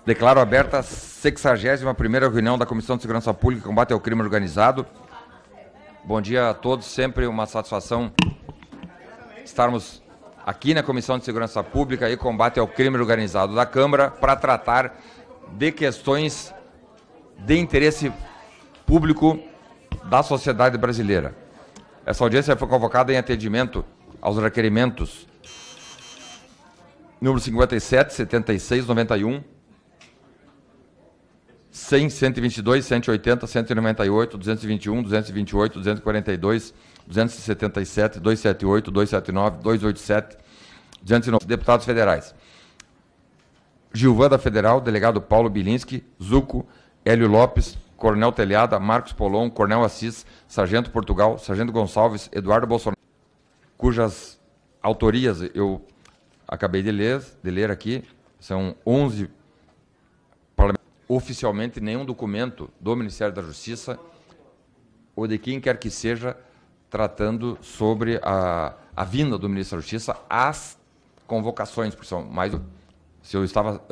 Declaro aberta a 61ª reunião da Comissão de Segurança Pública e Combate ao Crime Organizado. Bom dia a todos, sempre uma satisfação estarmos aqui na Comissão de Segurança Pública e Combate ao Crime Organizado da Câmara para tratar de questões de interesse público da sociedade brasileira. Essa audiência foi convocada em atendimento aos requerimentos número 57, 76, 91, 100, 122, 180, 198, 221, 228, 242, 277, 278, 279, 287, 209 deputados federais. Gilvan da Federal, delegado Paulo Bilinski, Zuco, Hélio Lopes, Coronel Telhada, Marcos Polon, Coronel Assis, Sargento Portugal, Sargento Gonçalves, Eduardo Bolsonaro, cujas autorias eu acabei de ler aqui, são 11 parlamentares. Oficialmente, nenhum documento do Ministério da Justiça ou de quem quer que seja tratando sobre a vinda do Ministro da Justiça às convocações, porque são mais... Se eu estava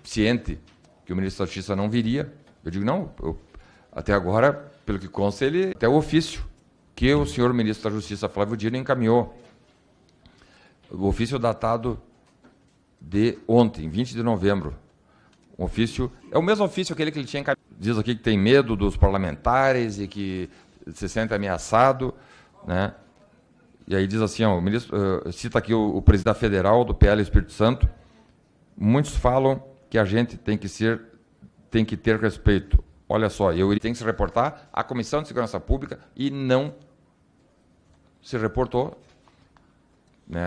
ciente que o Ministro da Justiça não viria, eu digo, não, até agora, pelo que consta, ele até o ofício que o senhor Ministro da Justiça, Flávio Dino, encaminhou. O ofício datado de ontem, 20 de novembro. Um ofício, é o mesmo ofício aquele que ele tinha encaminhado. Diz aqui que tem medo dos parlamentares e que se sente ameaçado, né? E aí diz assim, ó, o ministro, cita aqui o presidente da Federal, do PL Espírito Santo, muitos falam que a gente tem que ter respeito. Olha só, eu tenho que se reportar à Comissão de Segurança Pública e não se reportou.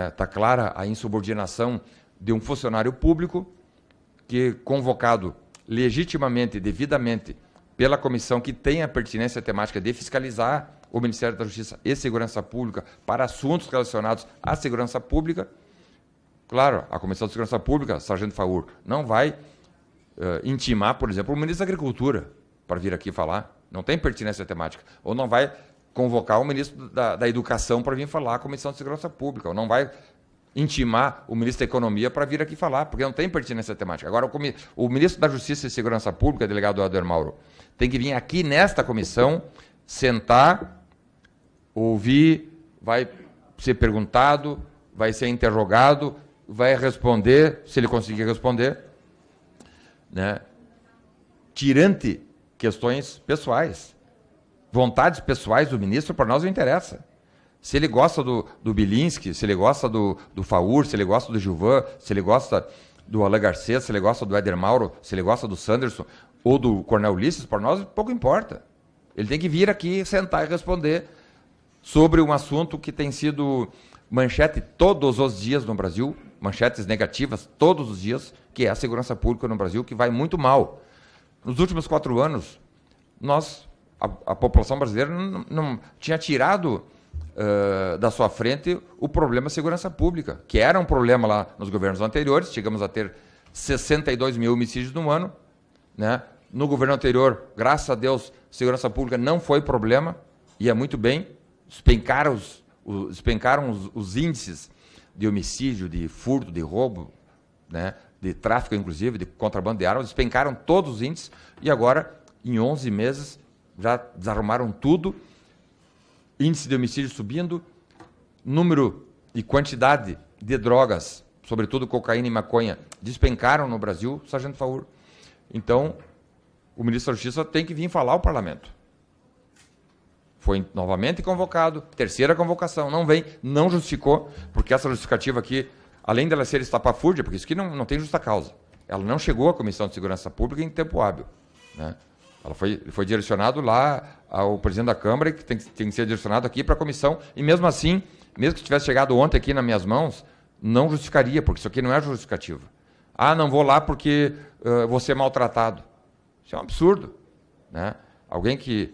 Está clara a insubordinação de um funcionário público que, convocado legitimamente, devidamente, pela comissão que tem a pertinência temática de fiscalizar o Ministério da Justiça e Segurança Pública para assuntos relacionados à segurança pública. Claro, a Comissão de Segurança Pública, Sargento Faur, não vai intimar, por exemplo, o Ministro da Agricultura para vir aqui falar, não tem pertinência temática, ou não vai convocar o Ministro da Educação para vir falar à Comissão de Segurança Pública, ou não vai intimar o Ministro da Economia para vir aqui falar, porque não tem pertinência temática. Agora, o Ministro da Justiça e Segurança Pública, delegado Helder Mauro, tem que vir aqui nesta comissão, sentar, ouvir, vai ser perguntado, vai ser interrogado, vai responder, se ele conseguir responder, né, tirante questões pessoais. Vontades pessoais do ministro, para nós não interessa. Se ele gosta do Bilinski, se ele gosta do Faur, se ele gosta do Gilvan, se ele gosta do Alain Garcês, se ele gosta do Helder Mauro, se ele gosta do Sanderson ou do Coronel Ulisses, para nós pouco importa. Ele tem que vir aqui, sentar e responder sobre um assunto que tem sido manchete todos os dias no Brasil, manchetes negativas todos os dias, que é a segurança pública no Brasil, que vai muito mal. Nos últimos 4 anos, a população brasileira não tinha tirado da sua frente o problema segurança pública, que era um problema lá nos governos anteriores. Chegamos a ter 62 mil homicídios no ano, né? No governo anterior, graças a Deus, segurança pública não foi problema, ia muito bem, despencaram os índices de homicídio, de furto, de roubo, né? De tráfico, inclusive, de contrabando de armas, despencaram todos os índices e agora, em 11 meses, já desarrumaram tudo, índice de homicídio subindo, número e quantidade de drogas, sobretudo cocaína e maconha, despencaram no Brasil, Sargento Faur. Então, o ministro da Justiça tem que vir falar ao parlamento. Foi novamente convocado, terceira convocação, não vem, não justificou, porque essa justificativa aqui, além dela ser estapafúrdia, porque isso aqui não tem justa causa, ela não chegou à Comissão de Segurança Pública em tempo hábil, né? Ela foi direcionado lá ao presidente da Câmara, que tem que ser direcionado aqui para a comissão, e mesmo assim, mesmo que tivesse chegado ontem aqui nas minhas mãos, não justificaria, porque isso aqui não é justificativa. Ah, não vou lá porque vou ser maltratado. Isso é um absurdo, né? Alguém que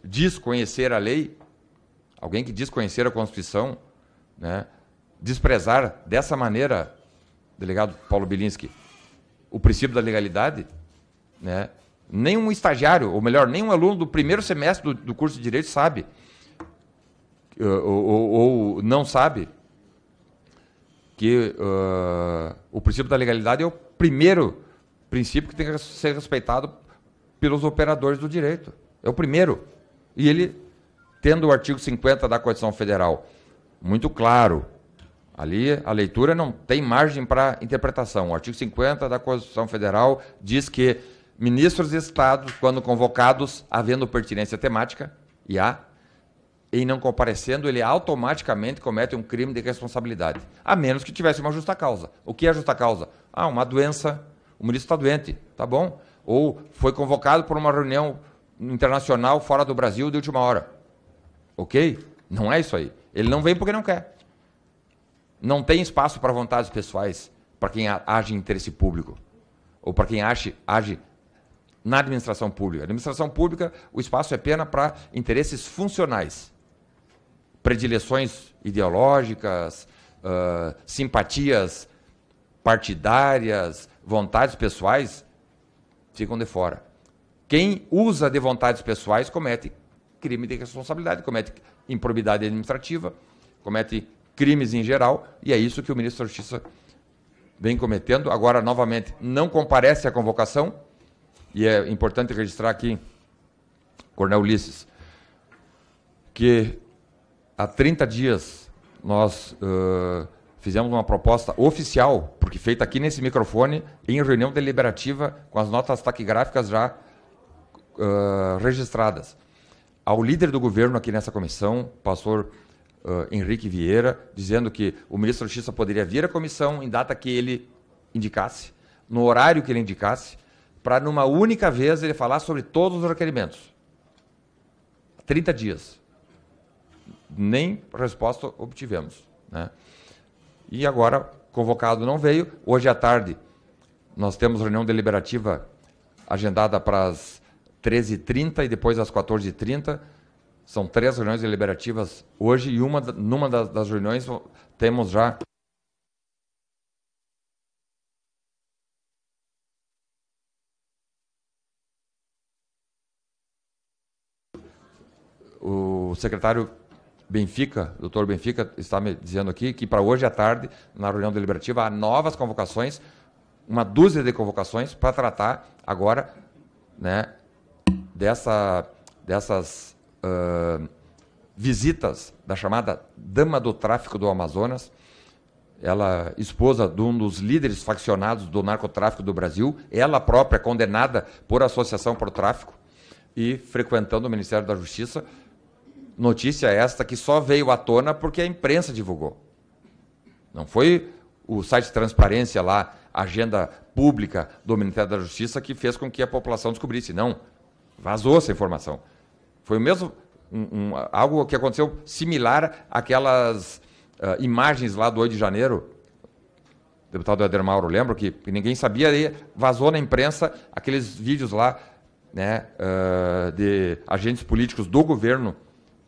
diz conhecer a lei, alguém que diz conhecer a Constituição, né? Desprezar dessa maneira, delegado Paulo Bilinski, o princípio da legalidade, né? Nenhum estagiário, ou melhor, nenhum aluno do primeiro semestre do curso de Direito sabe, ou não sabe, que o princípio da legalidade é o primeiro princípio que tem que ser respeitado pelos operadores do direito. É o primeiro. E ele, tendo o artigo 50 da Constituição Federal muito claro, ali a leitura não tem margem para interpretação. O artigo 50 da Constituição Federal diz que ministros de Estado, quando convocados, havendo pertinência temática, e não comparecendo, ele automaticamente comete um crime de responsabilidade, a menos que tivesse uma justa causa. O que é justa causa? Uma doença, o ministro está doente, tá bom? Ou foi convocado por uma reunião internacional fora do Brasil de última hora. Ok? Não é isso aí. Ele não vem porque não quer. Não tem espaço para vontades pessoais, para quem age em interesse público, ou para quem age na administração pública. Na administração pública, o espaço é apenas para interesses funcionais. Predileções ideológicas, simpatias partidárias, vontades pessoais, ficam de fora. Quem usa de vontades pessoais comete crime de responsabilidade, comete improbidade administrativa, comete crimes em geral, e é isso que o ministro da Justiça vem cometendo. Agora, novamente, não comparece à convocação, e é importante registrar aqui, Coronel Ulisses, que há 30 dias nós fizemos uma proposta oficial, porque feita aqui nesse microfone, em reunião deliberativa, com as notas taquigráficas já registradas, ao líder do governo aqui nessa comissão, pastor Henrique Vieira, dizendo que o ministro da Justiça poderia vir à comissão em data que ele indicasse, no horário que ele indicasse, para numa única vez ele falar sobre todos os requerimentos. 30 dias. Nem resposta obtivemos, né? E agora, convocado não veio. Hoje à tarde, nós temos reunião deliberativa agendada para as 13h30 e depois às 14h30. São 3 reuniões deliberativas hoje e numa das reuniões temos já o secretário Benfica, doutor Benfica, está me dizendo aqui que para hoje à tarde, na reunião deliberativa, há novas convocações, uma dúzia de convocações para tratar agora, né, dessas visitas da chamada Dama do Tráfico do Amazonas, ela esposa de um dos líderes faccionados do narcotráfico do Brasil, ela própria condenada por associação para o tráfico e frequentando o Ministério da Justiça. Notícia esta que só veio à tona porque a imprensa divulgou. Não foi o site de transparência lá, a agenda pública do Ministério da Justiça que fez com que a população descobrisse. Não, vazou essa informação. Foi o mesmo, algo que aconteceu similar àquelas imagens lá do 8 de janeiro, o deputado Éder Mauro, lembra que ninguém sabia, e vazou na imprensa aqueles vídeos lá, né, de agentes políticos do governo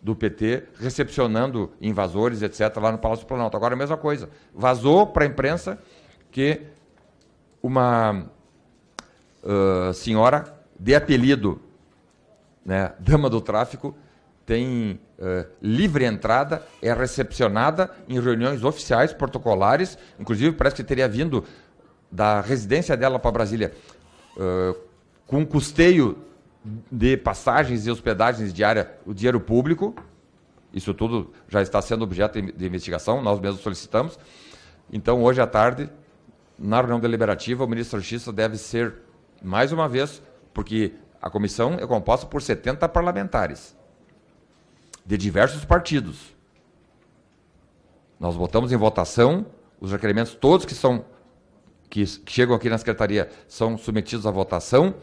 do PT recepcionando invasores, etc., lá no Palácio do Planalto. Agora a mesma coisa. Vazou para a imprensa que uma senhora de apelido, né, Dama do Tráfico, tem livre entrada, é recepcionada em reuniões oficiais, protocolares, inclusive parece que teria vindo da residência dela para Brasília com custeio de passagens e hospedagens diárias, o dinheiro público. Isso tudo já está sendo objeto de investigação, nós mesmos solicitamos. Então, hoje à tarde, na reunião deliberativa, o ministro da Justiça deve ser, mais uma vez, porque a comissão é composta por 70 parlamentares, de diversos partidos. Nós botamos em votação os requerimentos todos que chegam aqui na Secretaria são submetidos à votação,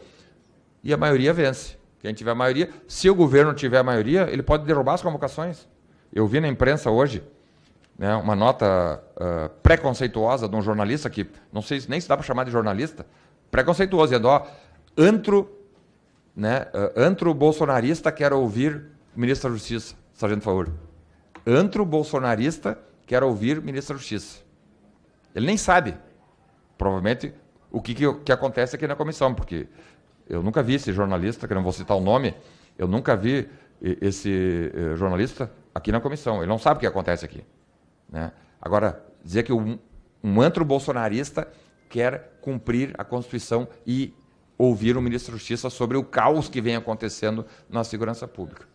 e a maioria vence. Quem tiver maioria, se o governo tiver maioria, ele pode derrubar as convocações. Eu vi na imprensa hoje, né, uma nota preconceituosa de um jornalista, que não sei nem se dá para chamar de jornalista, preconceituoso, dizendo, antro bolsonarista quer ouvir o ministro da Justiça, sargento Faur. Antro bolsonarista quer ouvir o ministro da Justiça. Ele nem sabe, provavelmente, o que acontece aqui na comissão, porque eu nunca vi esse jornalista, que eu não vou citar o nome, eu nunca vi esse jornalista aqui na comissão. Ele não sabe o que acontece aqui, né? Agora, dizer que um antro bolsonarista quer cumprir a Constituição e ouvir o ministro da Justiça sobre o caos que vem acontecendo na segurança pública.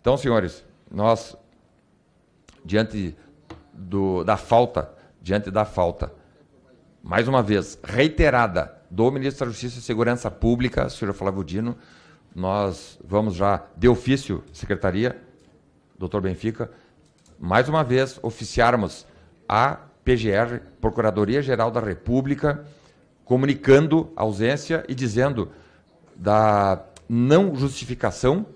Então, senhores, nós, diante da falta, mais uma vez, reiterada, do ministro da Justiça e Segurança Pública, senhor Flávio Dino, nós vamos já, de ofício, secretaria, doutor Benfica, mais uma vez, oficiarmos a PGR, Procuradoria-Geral da República, comunicando a ausência e dizendo da não justificação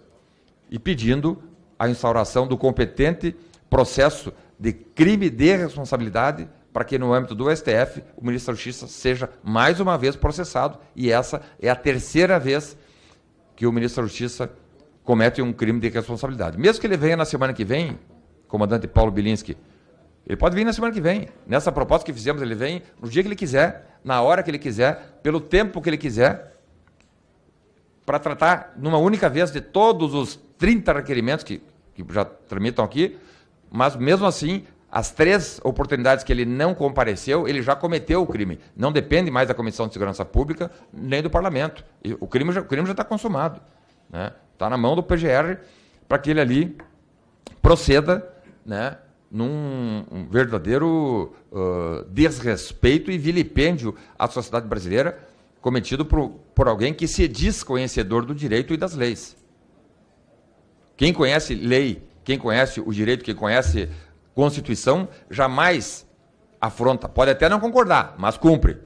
e pedindo a instauração do competente processo de crime de responsabilidade para que, no âmbito do STF, o ministro da Justiça seja mais uma vez processado. E essa é a terceira vez que o ministro da Justiça comete um crime de responsabilidade. Mesmo que ele venha na semana que vem, comandante Paulo Bilinski, ele pode vir na semana que vem. Nessa proposta que fizemos, ele vem no dia que ele quiser, na hora que ele quiser, pelo tempo que ele quiser, para tratar numa única vez de todos os 30 requerimentos que já tramitam aqui, mas mesmo assim, as 3 oportunidades que ele não compareceu, ele já cometeu o crime. Não depende mais da Comissão de Segurança Pública, nem do Parlamento. E o crime já está consumado, né? Está na mão do PGR para que ele ali proceda, né, num verdadeiro desrespeito e vilipêndio à sociedade brasileira cometido por alguém que se diz conhecedor do direito e das leis. Quem conhece lei, quem conhece o direito, quem conhece Constituição, jamais afronta. Pode até não concordar, mas cumpre.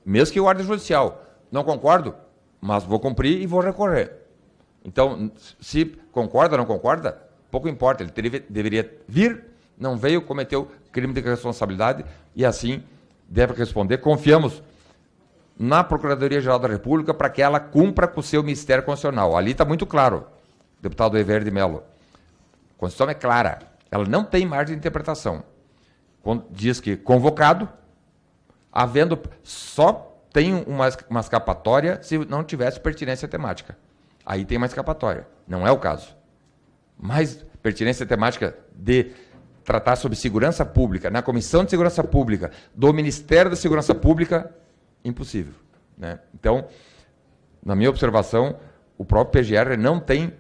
Mesmo que ordem judicial. Não concordo, mas vou cumprir e vou recorrer. Então, se concorda ou não concorda, pouco importa. Ele deveria vir, não veio, cometeu crime de responsabilidade e assim deve responder. Confiamos na Procuradoria-Geral da República para que ela cumpra com o seu Ministério Constitucional. Ali está muito claro, deputado Ever de Mello. A Constituição é clara, ela não tem margem de interpretação. Diz que convocado, havendo, só tem uma escapatória se não tivesse pertinência temática. Aí tem uma escapatória, não é o caso. Mas pertinência temática de tratar sobre segurança pública, na Comissão de Segurança Pública, do Ministério da Segurança Pública, impossível, né? Então, na minha observação, o próprio PGR não tem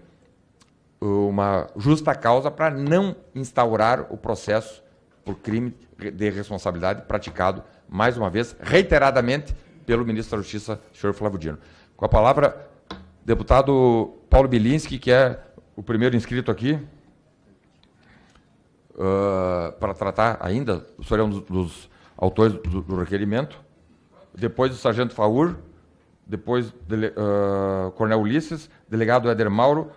uma justa causa para não instaurar o processo por crime de responsabilidade praticado, mais uma vez, reiteradamente, pelo ministro da Justiça, senhor Flávio Dino. Com a palavra, deputado Paulo Bilinski, que é o primeiro inscrito aqui, para tratar ainda, o senhor é um dos autores do requerimento, depois do sargento Faur, depois Coronel Ulisses, delegado Éder Mauro,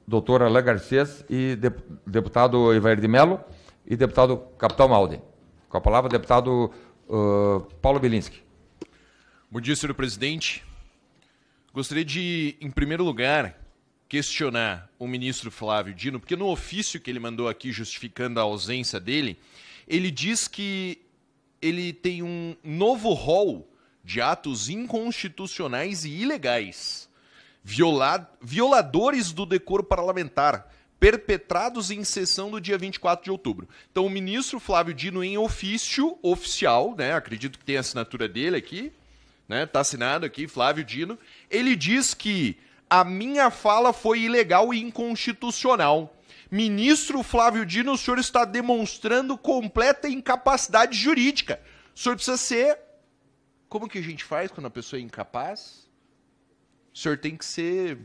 doutor Alain Garcês e deputado Evair de Mello e deputado Capitão Malden. Com a palavra, deputado Paulo Bilinski. Bom dia, senhor presidente. Gostaria de, em primeiro lugar, questionar o ministro Flávio Dino, porque no ofício que ele mandou aqui justificando a ausência dele, ele diz que ele tem um novo rol de atos inconstitucionais e ilegais, violadores do decoro parlamentar, perpetrados em sessão do dia 24 de outubro. Então, o ministro Flávio Dino, em ofício oficial, né, acredito que tem a assinatura dele aqui, né, tá assinado aqui, Flávio Dino, ele diz que a minha fala foi ilegal e inconstitucional. Ministro Flávio Dino, o senhor está demonstrando completa incapacidade jurídica. O senhor precisa ser... Como que a gente faz quando a pessoa é incapaz? O senhor tem que ser...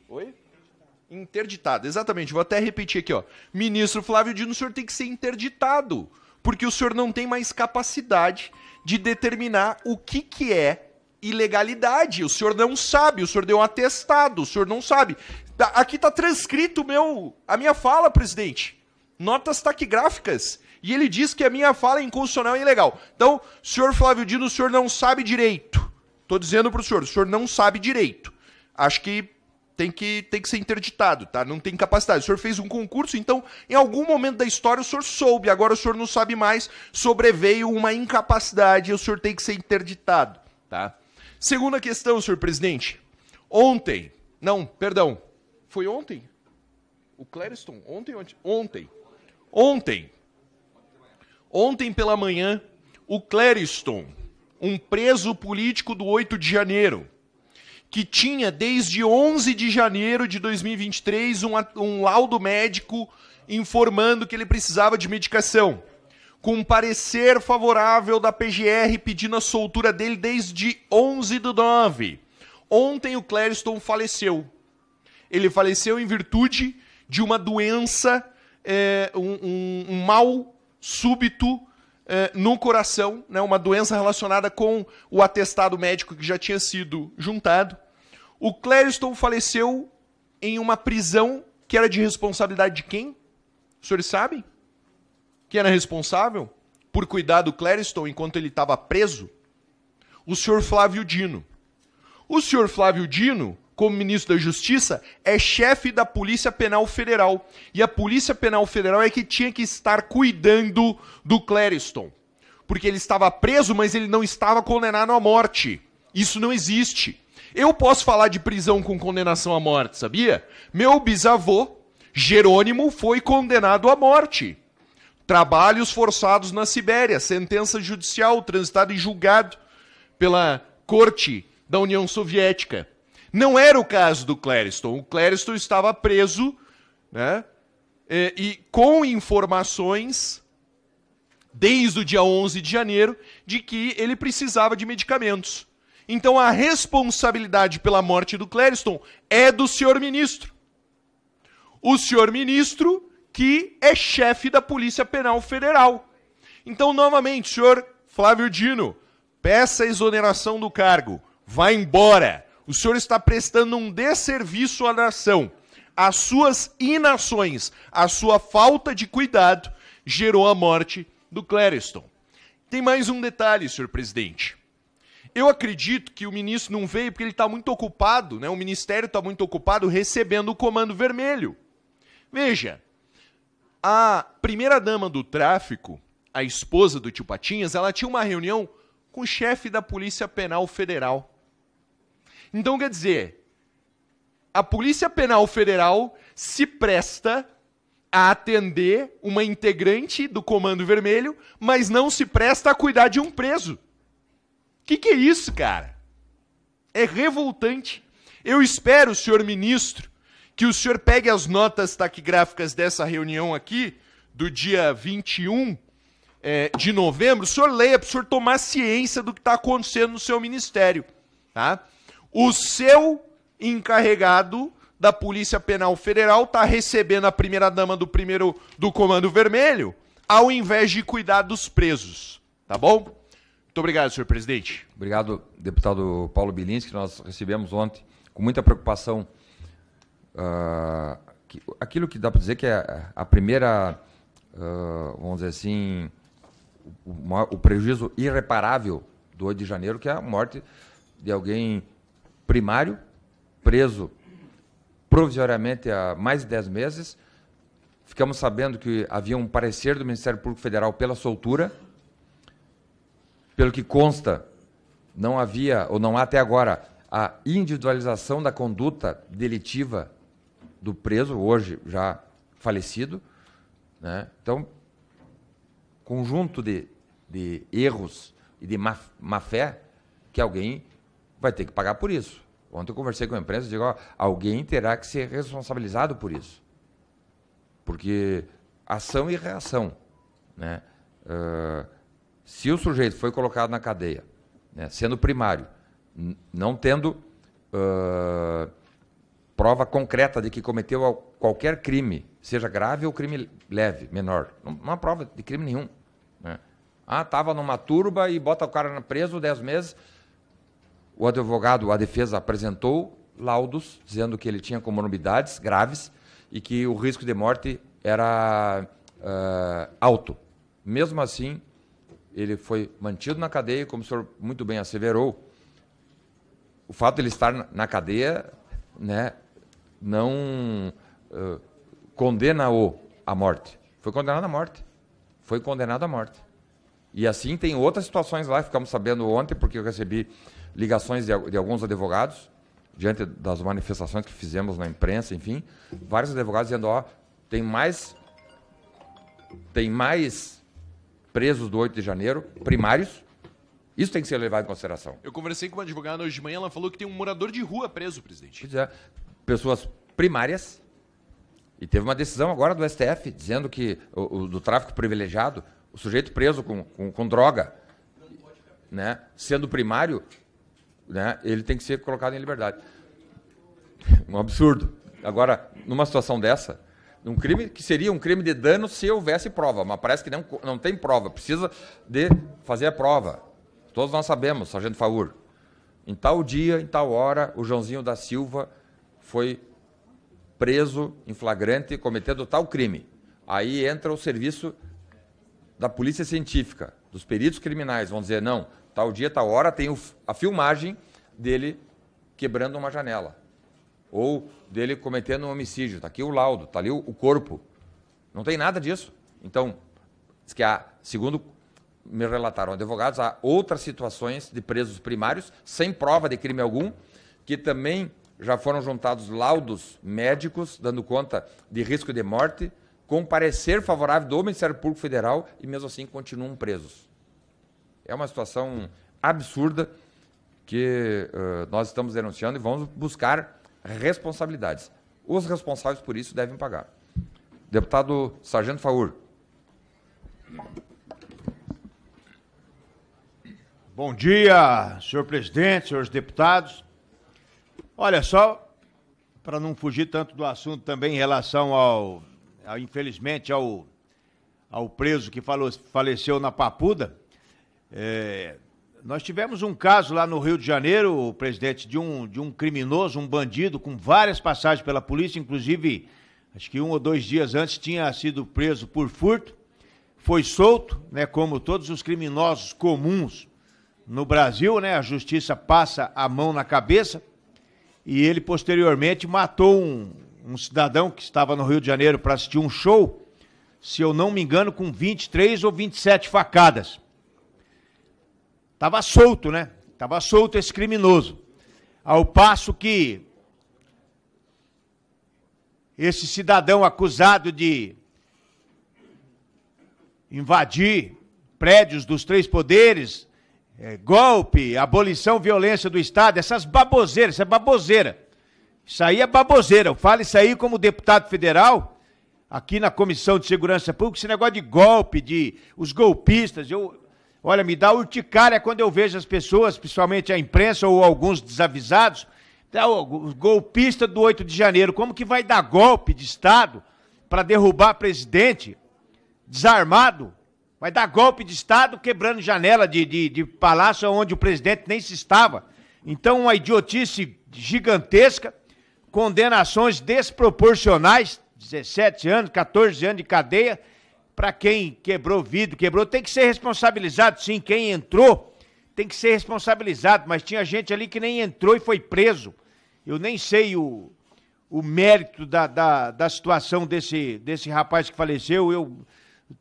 Oi? Interditado, exatamente. Vou até repetir aqui, ó. Ministro Flávio Dino, o senhor tem que ser interditado, porque o senhor não tem mais capacidade de determinar o que é ilegalidade. O senhor não sabe, o senhor deu um atestado, o senhor não sabe. Aqui está transcrito a minha fala, presidente. Notas taquigráficas. E ele diz que a minha fala é inconstitucional e ilegal. Então, senhor Flávio Dino, o senhor não sabe direito. Estou dizendo para o senhor não sabe direito. Acho que tem que ser interditado, tá? Não tem capacidade. O senhor fez um concurso, então, em algum momento da história, o senhor soube. Agora o senhor não sabe mais. Sobreveio uma incapacidade e o senhor tem que ser interditado, tá? Segunda questão, senhor presidente. Ontem. Não, perdão. Foi ontem? O Clériston? Ontem. Ontem pela manhã, o Clériston, um preso político do 8 de janeiro, que tinha desde 11 de janeiro de 2023 um laudo médico informando que ele precisava de medicação, com um parecer favorável da PGR pedindo a soltura dele desde 11/9. Ontem o Clériston faleceu. Ele faleceu em virtude de uma doença, um mal súbito no coração, né, uma doença relacionada com o atestado médico que já tinha sido juntado. O Clériston faleceu em uma prisão que era de responsabilidade de quem? Os senhores sabem? Quem era responsável por cuidar do Clériston enquanto ele estava preso? O senhor Flávio Dino. O senhor Flávio Dino, como ministro da Justiça, é chefe da Polícia Penal Federal. E a Polícia Penal Federal é que tinha que estar cuidando do Clériston. Porque ele estava preso, mas ele não estava condenado à morte. Isso não existe. Eu posso falar de prisão com condenação à morte, sabia? Meu bisavô, Jerônimo, foi condenado à morte. Trabalhos forçados na Sibéria, sentença judicial transitada em julgado pela Corte da União Soviética. Não era o caso do Clériston. O Clériston estava preso, né, e com informações, desde o dia 11 de janeiro, de que ele precisava de medicamentos. Então a responsabilidade pela morte do Clériston é do senhor ministro. O senhor ministro que é chefe da Polícia Penal Federal. Então, novamente, senhor Flávio Dino, peça a exoneração do cargo. Vá embora. O senhor está prestando um desserviço à nação. As suas inações, a sua falta de cuidado gerou a morte do Clériston. Tem mais um detalhe, senhor presidente. Eu acredito que o ministro não veio porque ele está muito ocupado, né? O ministério está muito ocupado recebendo o Comando Vermelho. Veja, a primeira-dama do tráfico, a esposa do tio Patinhas, ela tinha uma reunião com o chefe da Polícia Penal Federal. Então, quer dizer, a Polícia Penal Federal se presta a atender uma integrante do Comando Vermelho, mas não se presta a cuidar de um preso. Que é isso, cara? É revoltante. Eu espero, senhor ministro, que o senhor pegue as notas taquigráficas dessa reunião aqui, do dia 21 de novembro, o senhor leia para o senhor tomar ciência do que está acontecendo no seu ministério. Tá? O seu encarregado da Polícia Penal Federal está recebendo a primeira-dama do Comando Vermelho, ao invés de cuidar dos presos. Tá bom? Muito obrigado, senhor presidente. Obrigado, deputado Paulo Bilinski, que nós recebemos ontem com muita preocupação. Aquilo que dá para dizer que é a primeira, vamos dizer assim, o prejuízo irreparável do 8 de janeiro, que é a morte de alguém primário, preso provisoriamente há mais de 10 meses. Ficamos sabendo que havia um parecer do Ministério Público Federal pela soltura. Pelo que consta, não havia, ou não há até agora, a individualização da conduta delitiva do preso, hoje já falecido, né? Então, conjunto de erros e de má-fé que alguém vai ter que pagar por isso. Ontem eu conversei com a imprensa e digo, ó, alguém terá que ser responsabilizado por isso. Porque ação e reação, né? Se o sujeito foi colocado na cadeia, né, sendo primário, não tendo prova concreta de que cometeu qualquer crime, seja grave ou crime leve, menor, não há prova de crime nenhum, né? Estava numa turba e bota o cara preso 10 meses, o advogado, a defesa apresentou laudos dizendo que ele tinha comorbidades graves e que o risco de morte era alto. Mesmo assim, ele foi mantido na cadeia, como o senhor muito bem asseverou. O fato de ele estar na cadeia, né, não condena-o à morte. Foi condenado à morte. Foi condenado à morte. E assim tem outras situações lá, ficamos sabendo ontem, porque eu recebi ligações de alguns advogados, diante das manifestações que fizemos na imprensa, enfim, vários advogados dizendo, ó, tem mais presos do 8 de janeiro, primários. Isso tem que ser levado em consideração. Eu conversei com uma advogada hoje de manhã, ela falou que tem um morador de rua preso, presidente. Pois é, pessoas primárias. E teve uma decisão agora do STF dizendo que do tráfico privilegiado, o sujeito preso com droga, né, sendo primário, né, ele tem que ser colocado em liberdade. Um absurdo. Agora, numa situação dessa, um crime que seria um crime de dano se houvesse prova, mas parece que não tem prova, precisa de fazer a prova. Todos nós sabemos, sargento Faur, em tal dia, em tal hora, o Joãozinho da Silva foi preso em flagrante cometendo tal crime. Aí entra o serviço da polícia científica, dos peritos criminais, vão dizer, não, tal dia, tal hora, tem a filmagem dele quebrando uma janela. Ou dele cometendo um homicídio. Está aqui o laudo, está ali o corpo. Não tem nada disso. Então, diz que há, segundo me relataram advogados, há outras situações de presos primários, sem prova de crime algum, que também já foram juntados laudos médicos, dando conta de risco de morte, com parecer favorável do Ministério Público Federal, e mesmo assim continuam presos. É uma situação absurda que nós estamos denunciando e vamos buscar responsabilidades. Os responsáveis por isso devem pagar. Deputado Sargento Faur. Bom dia, senhor presidente, senhores deputados. Olha, só para não fugir tanto do assunto também em relação infelizmente, ao preso que faleceu na Papuda, nós tivemos um caso lá no Rio de Janeiro, presidente, de um criminoso, um bandido, com várias passagens pela polícia, inclusive, acho que 1 ou 2 dias antes tinha sido preso por furto, foi solto, né, como todos os criminosos comuns no Brasil, né, a justiça passa a mão na cabeça, e ele posteriormente matou um cidadão que estava no Rio de Janeiro para assistir um show, se eu não me engano, com 23 ou 27 facadas. Estava solto, né? Estava solto esse criminoso. Ao passo que esse cidadão acusado de invadir prédios dos 3 poderes, golpe, abolição, violência do Estado, essas baboseiras, isso é baboseira. Isso aí é baboseira. Eu falo isso aí como deputado federal, aqui na Comissão de Segurança Pública, esse negócio de golpe, os golpistas, olha, me dá urticária quando eu vejo as pessoas, principalmente a imprensa ou alguns desavisados, o golpista do 8 de janeiro, como que vai dar golpe de Estado para derrubar presidente desarmado? Vai dar golpe de Estado quebrando janela de palácio onde o presidente nem se estava. Então, uma idiotice gigantesca, condenações desproporcionais, 17 anos, 14 anos de cadeia, para quem quebrou vidro, tem que ser responsabilizado, sim. Quem entrou tem que ser responsabilizado, mas tinha gente ali que nem entrou e foi preso. Eu nem sei o mérito da situação desse rapaz que faleceu. Eu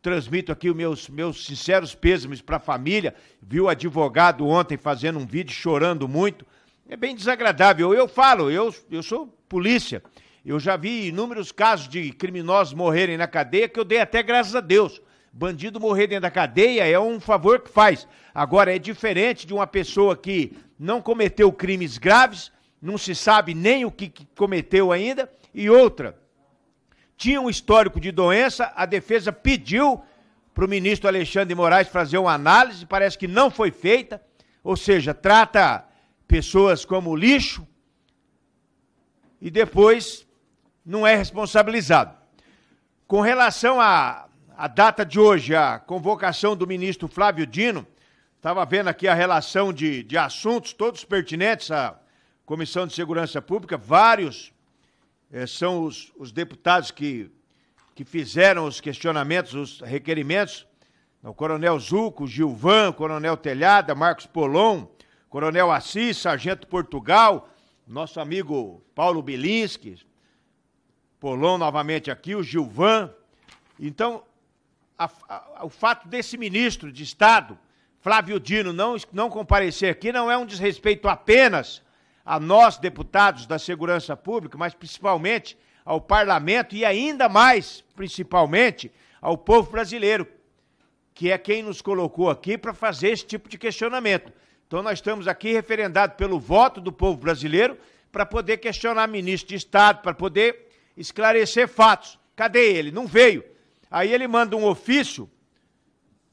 transmito aqui os meus sinceros pêsames para a família. Vi o advogado ontem fazendo um vídeo chorando muito. É bem desagradável. Eu falo, eu sou polícia. Eu já vi inúmeros casos de criminosos morrerem na cadeia que eu dei até graças a Deus. Bandido morrer dentro da cadeia é um favor que faz. Agora, é diferente de uma pessoa que não cometeu crimes graves, não se sabe nem o que cometeu ainda, e outra, tinha um histórico de doença, a defesa pediu para o ministro Alexandre de Moraes fazer uma análise, parece que não foi feita, ou seja, trata pessoas como lixo e depois não é responsabilizado. Com relação à data de hoje, a convocação do ministro Flávio Dino, estava vendo aqui a relação de assuntos, todos pertinentes à Comissão de Segurança Pública, vários são os deputados que fizeram os questionamentos, os requerimentos, o Coronel Zuco, o Gilvan, o Coronel Telhada, Marcos Polon, Coronel Assis, Sargento Portugal, nosso amigo Paulo Bilinski, Polon novamente aqui, o Gilvan. Então, o fato desse ministro de Estado, Flávio Dino, não comparecer aqui não é um desrespeito apenas a nós, deputados da Segurança Pública, mas principalmente ao Parlamento e ainda mais, principalmente, ao povo brasileiro, que é quem nos colocou aqui para fazer esse tipo de questionamento. Então nós estamos aqui referendados pelo voto do povo brasileiro para poder questionar ministro de Estado, para poder esclarecer fatos. Cadê ele? Não veio. Aí ele manda um ofício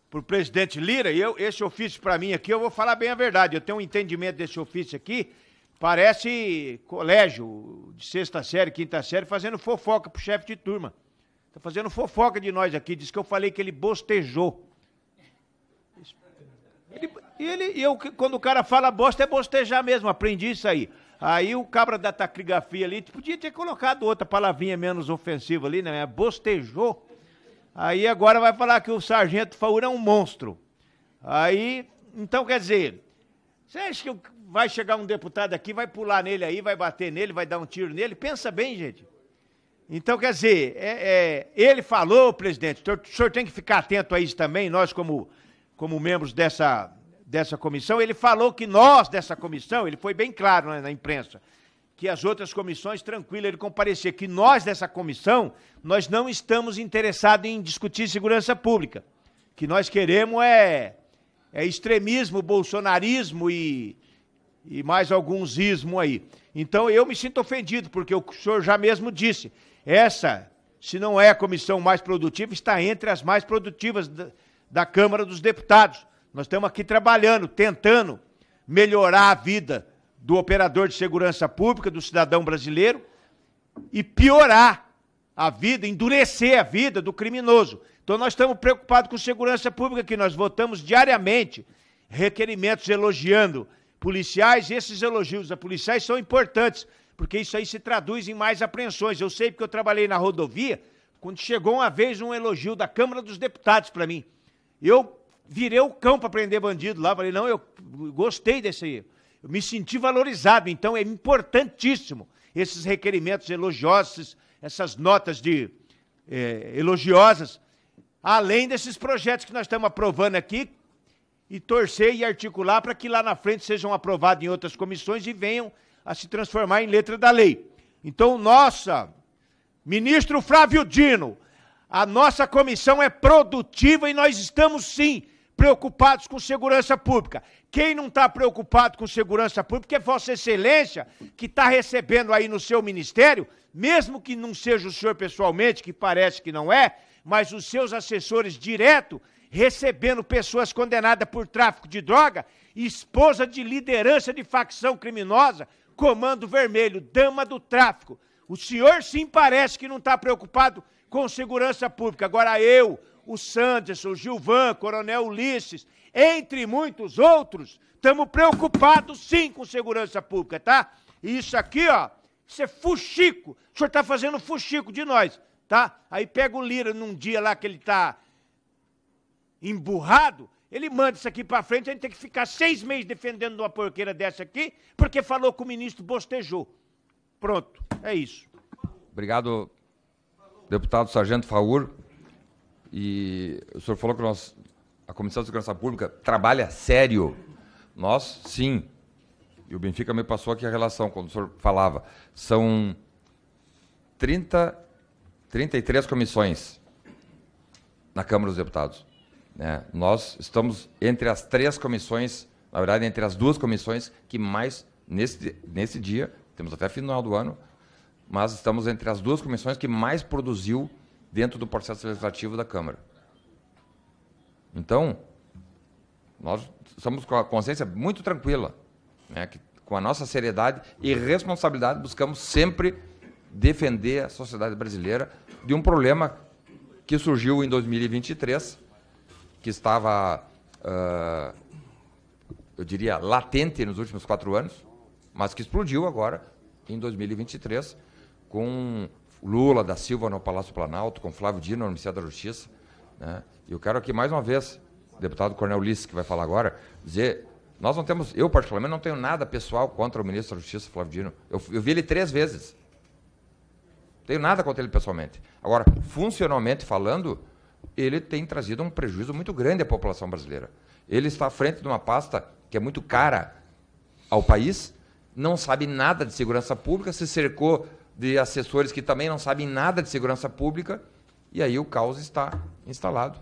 para o presidente Lira, e esse ofício para mim aqui, eu vou falar bem a verdade, eu tenho um entendimento desse ofício aqui, parece colégio de 6ª série, 5ª série, fazendo fofoca pro chefe de turma. Tá fazendo fofoca de nós aqui, diz que eu falei que ele bostejou. Quando o cara fala bosta, é bostejar mesmo, aprendi isso aí. Aí o cabra da taquigrafia ali, podia ter colocado outra palavrinha menos ofensiva ali, né? Bostejou. Aí agora vai falar que o sargento Faur é um monstro. Aí, então quer dizer, você acha que vai chegar um deputado aqui, vai pular nele aí, vai bater nele, vai dar um tiro nele? Pensa bem, gente. Então, quer dizer, ele falou, presidente, o senhor tem que ficar atento a isso também, nós como membros dessa comissão, ele falou que nós dessa comissão, ele foi bem claro, né, na imprensa, que as outras comissões, tranquilo, ele comparecer, que nós dessa comissão, nós não estamos interessados em discutir segurança pública. O que nós queremos é extremismo, bolsonarismo e mais alguns ismos aí. Então eu me sinto ofendido, porque o senhor já mesmo disse, essa, se não é a comissão mais produtiva, está entre as mais produtivas da Câmara dos Deputados. Nós estamos aqui trabalhando, tentando melhorar a vida do operador de segurança pública, do cidadão brasileiro, e piorar a vida, endurecer a vida do criminoso. Então nós estamos preocupados com segurança pública, que nós votamos diariamente requerimentos elogiando policiais, e esses elogios a policiais são importantes, porque isso aí se traduz em mais apreensões. Eu sei porque eu trabalhei na rodovia, quando chegou uma vez um elogio da Câmara dos Deputados para mim. Eu virei o cão para prender bandido lá, falei, não, eu gostei desse, eu me senti valorizado, então é importantíssimo esses requerimentos elogiosos, essas notas elogiosas, além desses projetos que nós estamos aprovando aqui, e torcer e articular para que lá na frente sejam aprovados em outras comissões e venham a se transformar em letra da lei. Então, ministro Flávio Dino, a nossa comissão é produtiva e nós estamos, sim, preocupados com segurança pública. Quem não está preocupado com segurança pública é Vossa Excelência, que está recebendo aí no seu ministério, mesmo que não seja o senhor pessoalmente, que parece que não é, mas os seus assessores direto, recebendo pessoas condenadas por tráfico de droga, esposa de liderança de facção criminosa, Comando Vermelho, dama do tráfico. O senhor sim parece que não está preocupado com segurança pública. Agora eu, o Sanderson, o Gilvan, Coronel Ulisses, entre muitos outros, estamos preocupados sim com segurança pública, tá? E isso aqui, ó, isso é fuxico. O senhor está fazendo fuxico de nós, tá? Aí pega o Lira num dia lá que ele está emburrado, ele manda isso aqui para frente, a gente tem que ficar 6 meses defendendo uma porqueira dessa aqui, porque falou que o ministro bostejou. Pronto, é isso. Obrigado, deputado Sargento Faur. E o senhor falou que a Comissão de Segurança Pública trabalha sério. Nós, sim. E o Benfica me passou aqui a relação, quando o senhor falava. São 33 comissões na Câmara dos Deputados. Nós estamos entre as 3 comissões, na verdade, entre as 2 comissões que mais, nesse dia, temos até final do ano, mas estamos entre as 2 comissões que mais produziu dentro do processo legislativo da Câmara. Então, nós estamos com a consciência muito tranquila, que com a nossa seriedade e responsabilidade buscamos sempre defender a sociedade brasileira de um problema que surgiu em 2023, que estava, eu diria, latente nos últimos 4 anos, mas que explodiu agora, em 2023, com Lula da Silva no Palácio Planalto, com Flávio Dino no Ministério da Justiça. E eu quero aqui, mais uma vez, o deputado Coronel Ulisses, que vai falar agora, dizer, nós não temos, eu particularmente não tenho nada pessoal contra o ministro da Justiça, Flávio Dino. Eu vi ele 3 vezes. Não tenho nada contra ele pessoalmente. Agora, funcionalmente falando, ele tem trazido um prejuízo muito grande à população brasileira. Ele está à frente de uma pasta que é muito cara ao país, não sabe nada de segurança pública, se cercou de assessores que também não sabem nada de segurança pública, e aí o caos está instalado.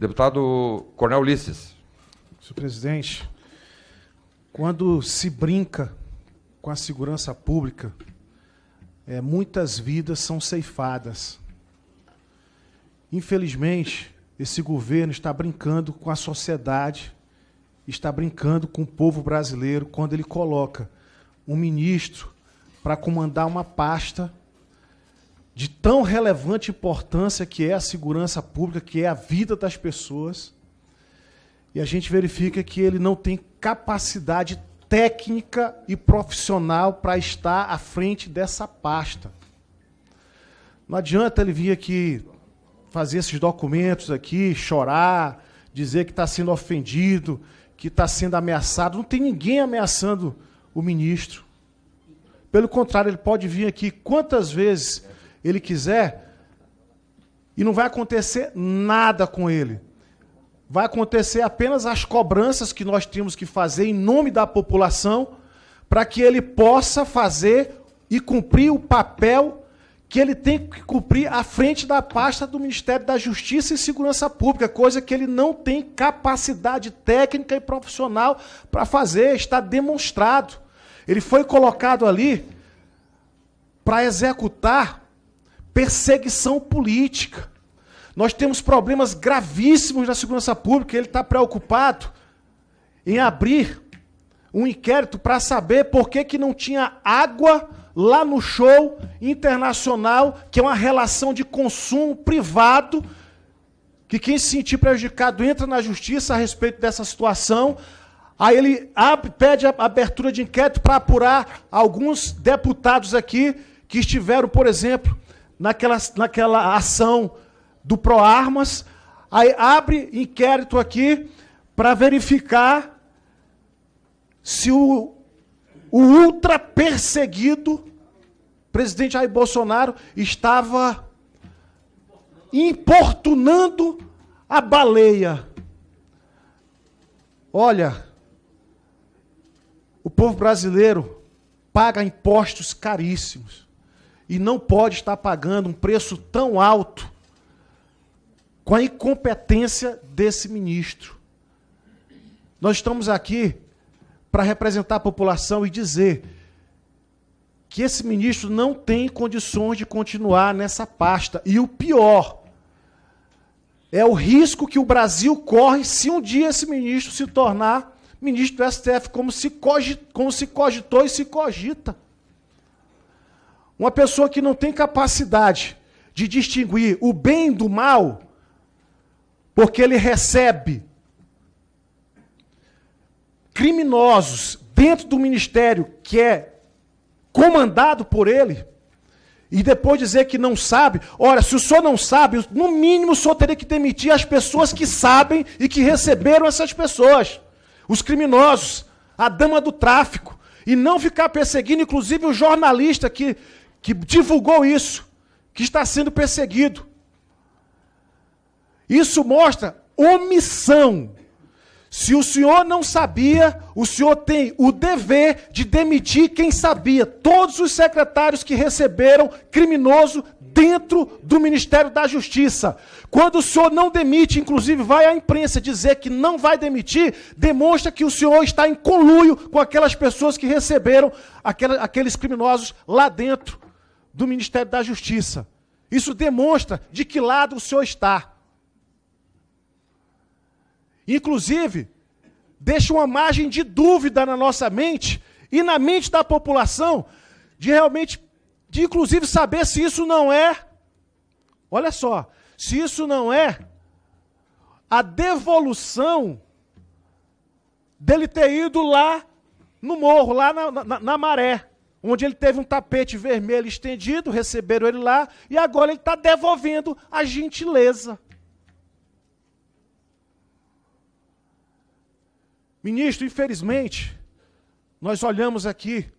Deputado Coronel Ulisses. Senhor presidente, quando se brinca com a segurança pública, muitas vidas são ceifadas. Infelizmente, esse governo está brincando com a sociedade, está brincando com o povo brasileiro quando ele coloca um ministro para comandar uma pasta de tão relevante importância que é a segurança pública, que é a vida das pessoas, e a gente verifica que ele não tem capacidade técnica e profissional para estar à frente dessa pasta. Não adianta ele vir aqui fazer esses documentos aqui, chorar, dizer que está sendo ofendido, que está sendo ameaçado. Não tem ninguém ameaçando o ministro. Pelo contrário, ele pode vir aqui quantas vezes ele quiser e não vai acontecer nada com ele. Vai acontecer apenas as cobranças que nós temos que fazer em nome da população para que ele possa fazer e cumprir o papel que ele tem que cumprir à frente da pasta do Ministério da Justiça e Segurança Pública, coisa que ele não tem capacidade técnica e profissional para fazer, está demonstrado. Ele foi colocado ali para executar perseguição política. Nós temos problemas gravíssimos na segurança pública, ele está preocupado em abrir um inquérito para saber por que não tinha água lá no show internacional, que é uma relação de consumo privado, que quem se sentir prejudicado entra na justiça a respeito dessa situação. Aí ele pede a abertura de inquérito para apurar alguns deputados aqui que estiveram, por exemplo, naquela ação do Proarmas. Aí abre inquérito aqui para verificar se o ultra perseguido presidente Jair Bolsonaro estava importunando a baleia. Olha, o povo brasileiro paga impostos caríssimos e não pode estar pagando um preço tão alto com a incompetência desse ministro. Nós estamos aqui para representar a população e dizer que esse ministro não tem condições de continuar nessa pasta. E o pior é o risco que o Brasil corre se um dia esse ministro se tornar ministro do STF, como se cogitou e se cogita. Uma pessoa que não tem capacidade de distinguir o bem do mal, porque ele recebe criminosos dentro do ministério que é comandado por ele, e depois dizer que não sabe. Olha, se o senhor não sabe, no mínimo o senhor teria que demitir as pessoas que sabem e que receberam essas pessoas, os criminosos, a dama do tráfico, e não ficar perseguindo, inclusive o jornalista que divulgou isso, que está sendo perseguido. Isso mostra omissão. Se o senhor não sabia, o senhor tem o dever de demitir quem sabia. Todos os secretários que receberam criminoso dentro do Ministério da Justiça. Quando o senhor não demite, inclusive vai à imprensa dizer que não vai demitir, demonstra que o senhor está em conluio com aquelas pessoas que receberam aqueles criminosos lá dentro do Ministério da Justiça. Isso demonstra de que lado o senhor está. Inclusive, deixa uma margem de dúvida na nossa mente e na mente da população, de realmente, de inclusive saber se isso não é, olha só, se isso não é a devolução dele ter ido lá no morro, lá na Maré, onde ele teve um tapete vermelho estendido, receberam ele lá, e agora ele está devolvendo a gentileza. Ministro, infelizmente, nós olhamos aqui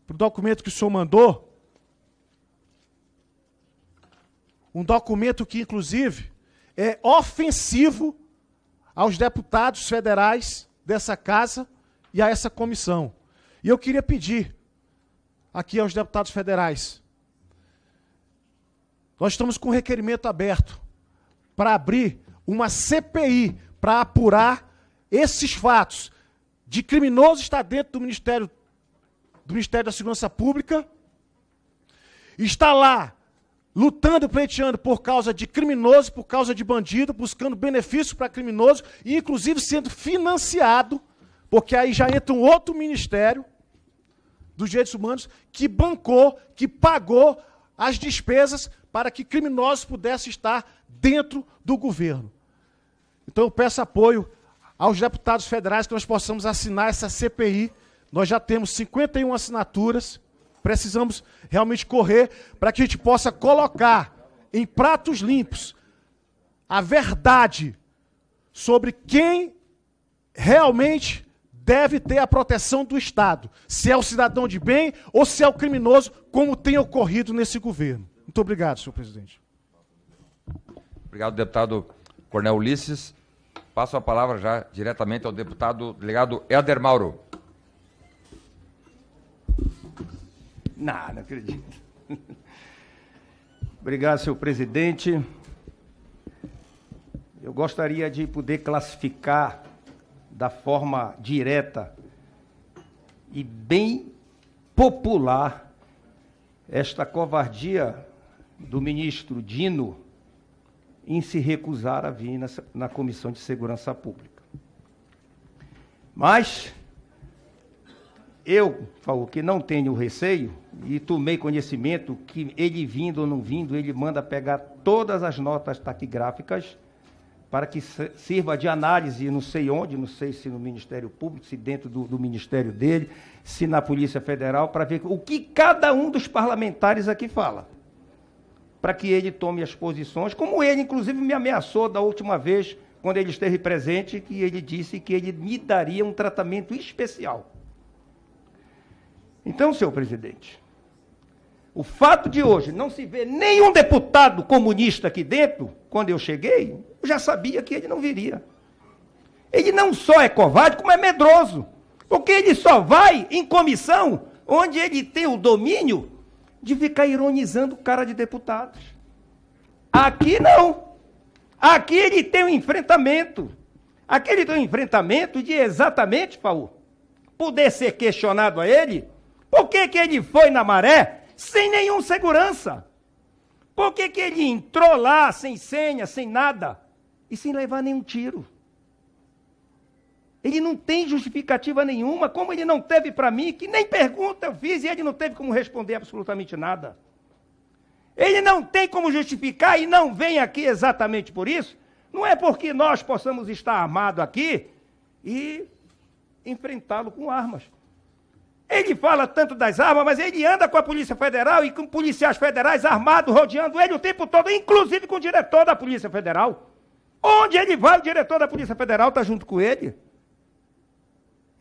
para o documento que o senhor mandou, um documento que, inclusive, é ofensivo aos deputados federais dessa casa e a essa comissão. E eu queria pedir aqui aos deputados federais, nós estamos com um requerimento aberto para abrir uma CPI para apurar esses fatos de criminoso estar dentro do Ministério da Segurança Pública, está lá lutando, pleiteando por causa de criminoso, por causa de bandido, buscando benefício para criminoso, e inclusive sendo financiado, porque aí já entra um outro ministério dos direitos humanos que bancou, que pagou as despesas para que criminosos pudessem estar dentro do governo. Então eu peço apoio aos deputados federais que nós possamos assinar essa CPI. Nós já temos 51 assinaturas, precisamos realmente correr para que a gente possa colocar em pratos limpos a verdade sobre quem realmente deve ter a proteção do Estado, se é o cidadão de bem ou se é o criminoso, como tem ocorrido nesse governo. Muito obrigado, senhor presidente. Obrigado, deputado Coronel Ulisses. Passo a palavra já diretamente ao deputado delegado Éder Mauro. Não acredito. Obrigado, senhor presidente. Eu gostaria de poder classificar da forma direta e bem popular esta covardia do ministro Dino em se recusar a vir na Comissão de Segurança Pública. Mas eu, falo que não tenho receio, e tomei conhecimento que ele vindo ou não vindo, ele manda pegar todas as notas taquigráficas para que sirva de análise, não sei onde, não sei se no Ministério Público, se dentro do ministério dele, se na Polícia Federal, para ver o que cada um dos parlamentares aqui fala, para que ele tome as posições, como ele, inclusive, me ameaçou da última vez, quando ele esteve presente, que ele disse que ele me daria um tratamento especial. Então, senhor presidente, o fato de hoje não se ver nenhum deputado comunista aqui dentro, quando eu cheguei, eu já sabia que ele não viria. Ele não só é covarde, como é medroso, porque ele só vai em comissão onde ele tem o domínio de ficar ironizando o cara de deputados. Aqui não. Aqui ele tem um enfrentamento. Aqui ele tem um enfrentamento de exatamente, Paulo, poder ser questionado a ele, por que que ele foi na Maré sem nenhum segurança? Por que que ele entrou lá sem senha, sem nada, e sem levar nenhum tiro? Ele não tem justificativa nenhuma, como ele não teve para mim, que nem pergunta eu fiz, e ele não teve como responder absolutamente nada. Ele não tem como justificar e não vem aqui exatamente por isso. Não é porque nós possamos estar armados aqui e enfrentá-lo com armas. Ele fala tanto das armas, mas ele anda com a Polícia Federal e com policiais federais armados, rodeando ele o tempo todo, inclusive com o diretor da Polícia Federal. Onde ele vai, o diretor da Polícia Federal está junto com ele.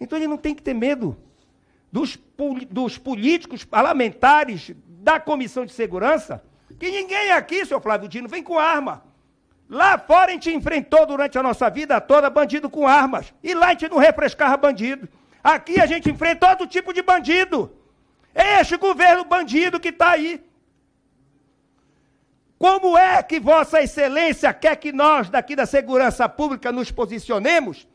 Então ele não tem que ter medo dos políticos parlamentares da Comissão de Segurança, que ninguém aqui, senhor Flávio Dino, vem com arma. Lá fora a gente enfrentou durante a nossa vida toda bandido com armas. E lá a gente não refrescava bandido. Aqui a gente enfrenta todo tipo de bandido. É este governo bandido que está aí. Como é que Vossa Excelência quer que nós, daqui da Segurança Pública, nos posicionemos,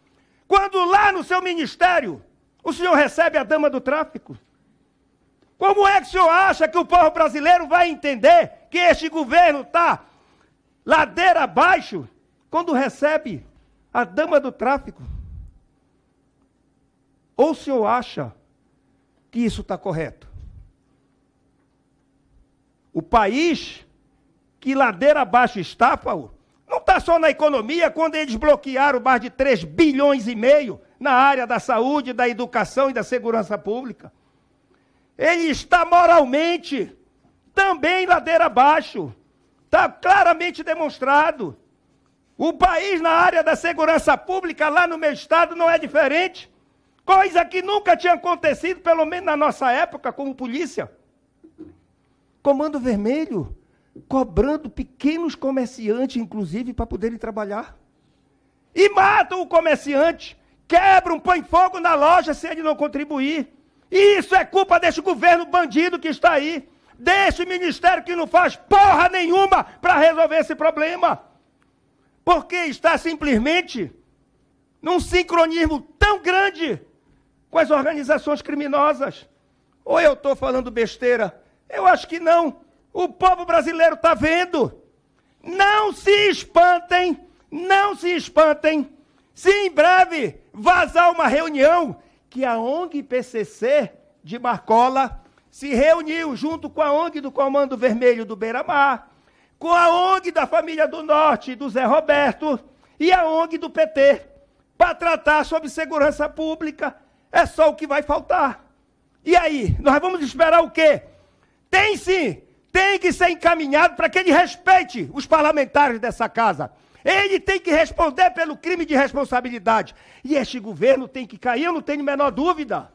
quando lá no seu ministério o senhor recebe a dama do tráfico? Como é que o senhor acha que o povo brasileiro vai entender que este governo está ladeira abaixo quando recebe a dama do tráfico? Ou o senhor acha que isso está correto? O país que ladeira abaixo está, Paulo, não está só na economia, quando eles bloquearam mais de 3 bilhões e meio na área da saúde, da educação e da segurança pública. Ele está moralmente também ladeira abaixo. Está claramente demonstrado. O país na área da segurança pública, lá no meu estado, não é diferente. Coisa que nunca tinha acontecido, pelo menos na nossa época, como polícia. Comando Vermelho, cobrando pequenos comerciantes, inclusive, para poderem trabalhar. E matam o comerciante, quebram, põem fogo na loja se ele não contribuir. E isso é culpa deste governo bandido que está aí, deste ministério que não faz porra nenhuma para resolver esse problema. Porque está simplesmente num sincronismo tão grande com as organizações criminosas. Ou eu estou falando besteira? Eu acho que não. O povo brasileiro está vendo. Não se espantem, não se espantem, se em breve vazar uma reunião que a ONG PCC de Marcola se reuniu junto com a ONG do Comando Vermelho do Beira-Mar, com a ONG da Família do Norte, do Zé Roberto, e a ONG do PT, para tratar sobre segurança pública. É só o que vai faltar. E aí, nós vamos esperar o quê? Tem sim, tem que ser encaminhado para que ele respeite os parlamentares dessa casa. Ele tem que responder pelo crime de responsabilidade. E este governo tem que cair, eu não tenho a menor dúvida.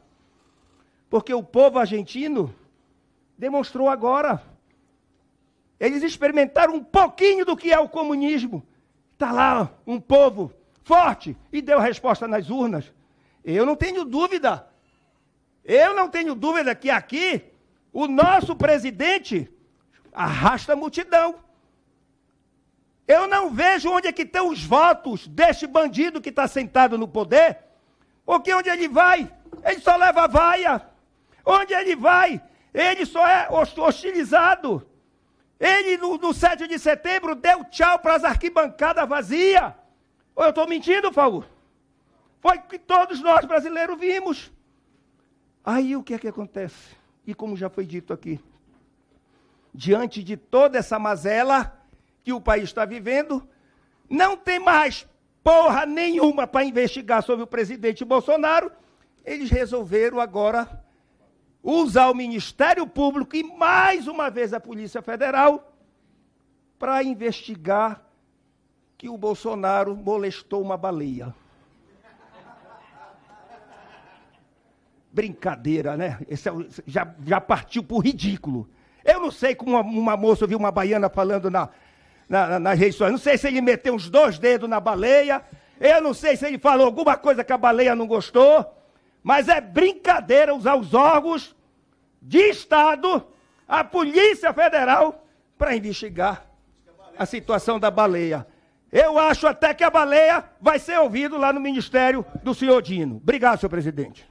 Porque o povo argentino demonstrou agora. Eles experimentaram um pouquinho do que é o comunismo. Está lá um povo forte e deu resposta nas urnas. Eu não tenho dúvida. Eu não tenho dúvida que aqui o nosso presidente arrasta a multidão. Eu não vejo onde é que estão os votos deste bandido que está sentado no poder, porque onde ele vai, ele só leva vaia. Onde ele vai, ele só é hostilizado. Ele, no 7 de setembro, deu tchau para as arquibancadas vazias. Ou eu estou mentindo, Faú? Foi que todos nós brasileiros vimos. Aí o que é que acontece? E como já foi dito aqui, diante de toda essa mazela que o país está vivendo, não tem mais porra nenhuma para investigar sobre o presidente Bolsonaro. Eles resolveram agora usar o Ministério Público e mais uma vez a Polícia Federal para investigar que o Bolsonaro molestou uma baleia. Brincadeira, né? Esse já partiu para o ridículo. Eu não sei como uma moça viu uma baiana falando nas redes sociais. Não sei se ele meteu uns 2 dedos na baleia. Eu não sei se ele falou alguma coisa que a baleia não gostou. Mas é brincadeira usar os órgãos de Estado, a Polícia Federal, para investigar a situação da baleia. Eu acho até que a baleia vai ser ouvida lá no Ministério do senhor Dino. Obrigado, senhor presidente.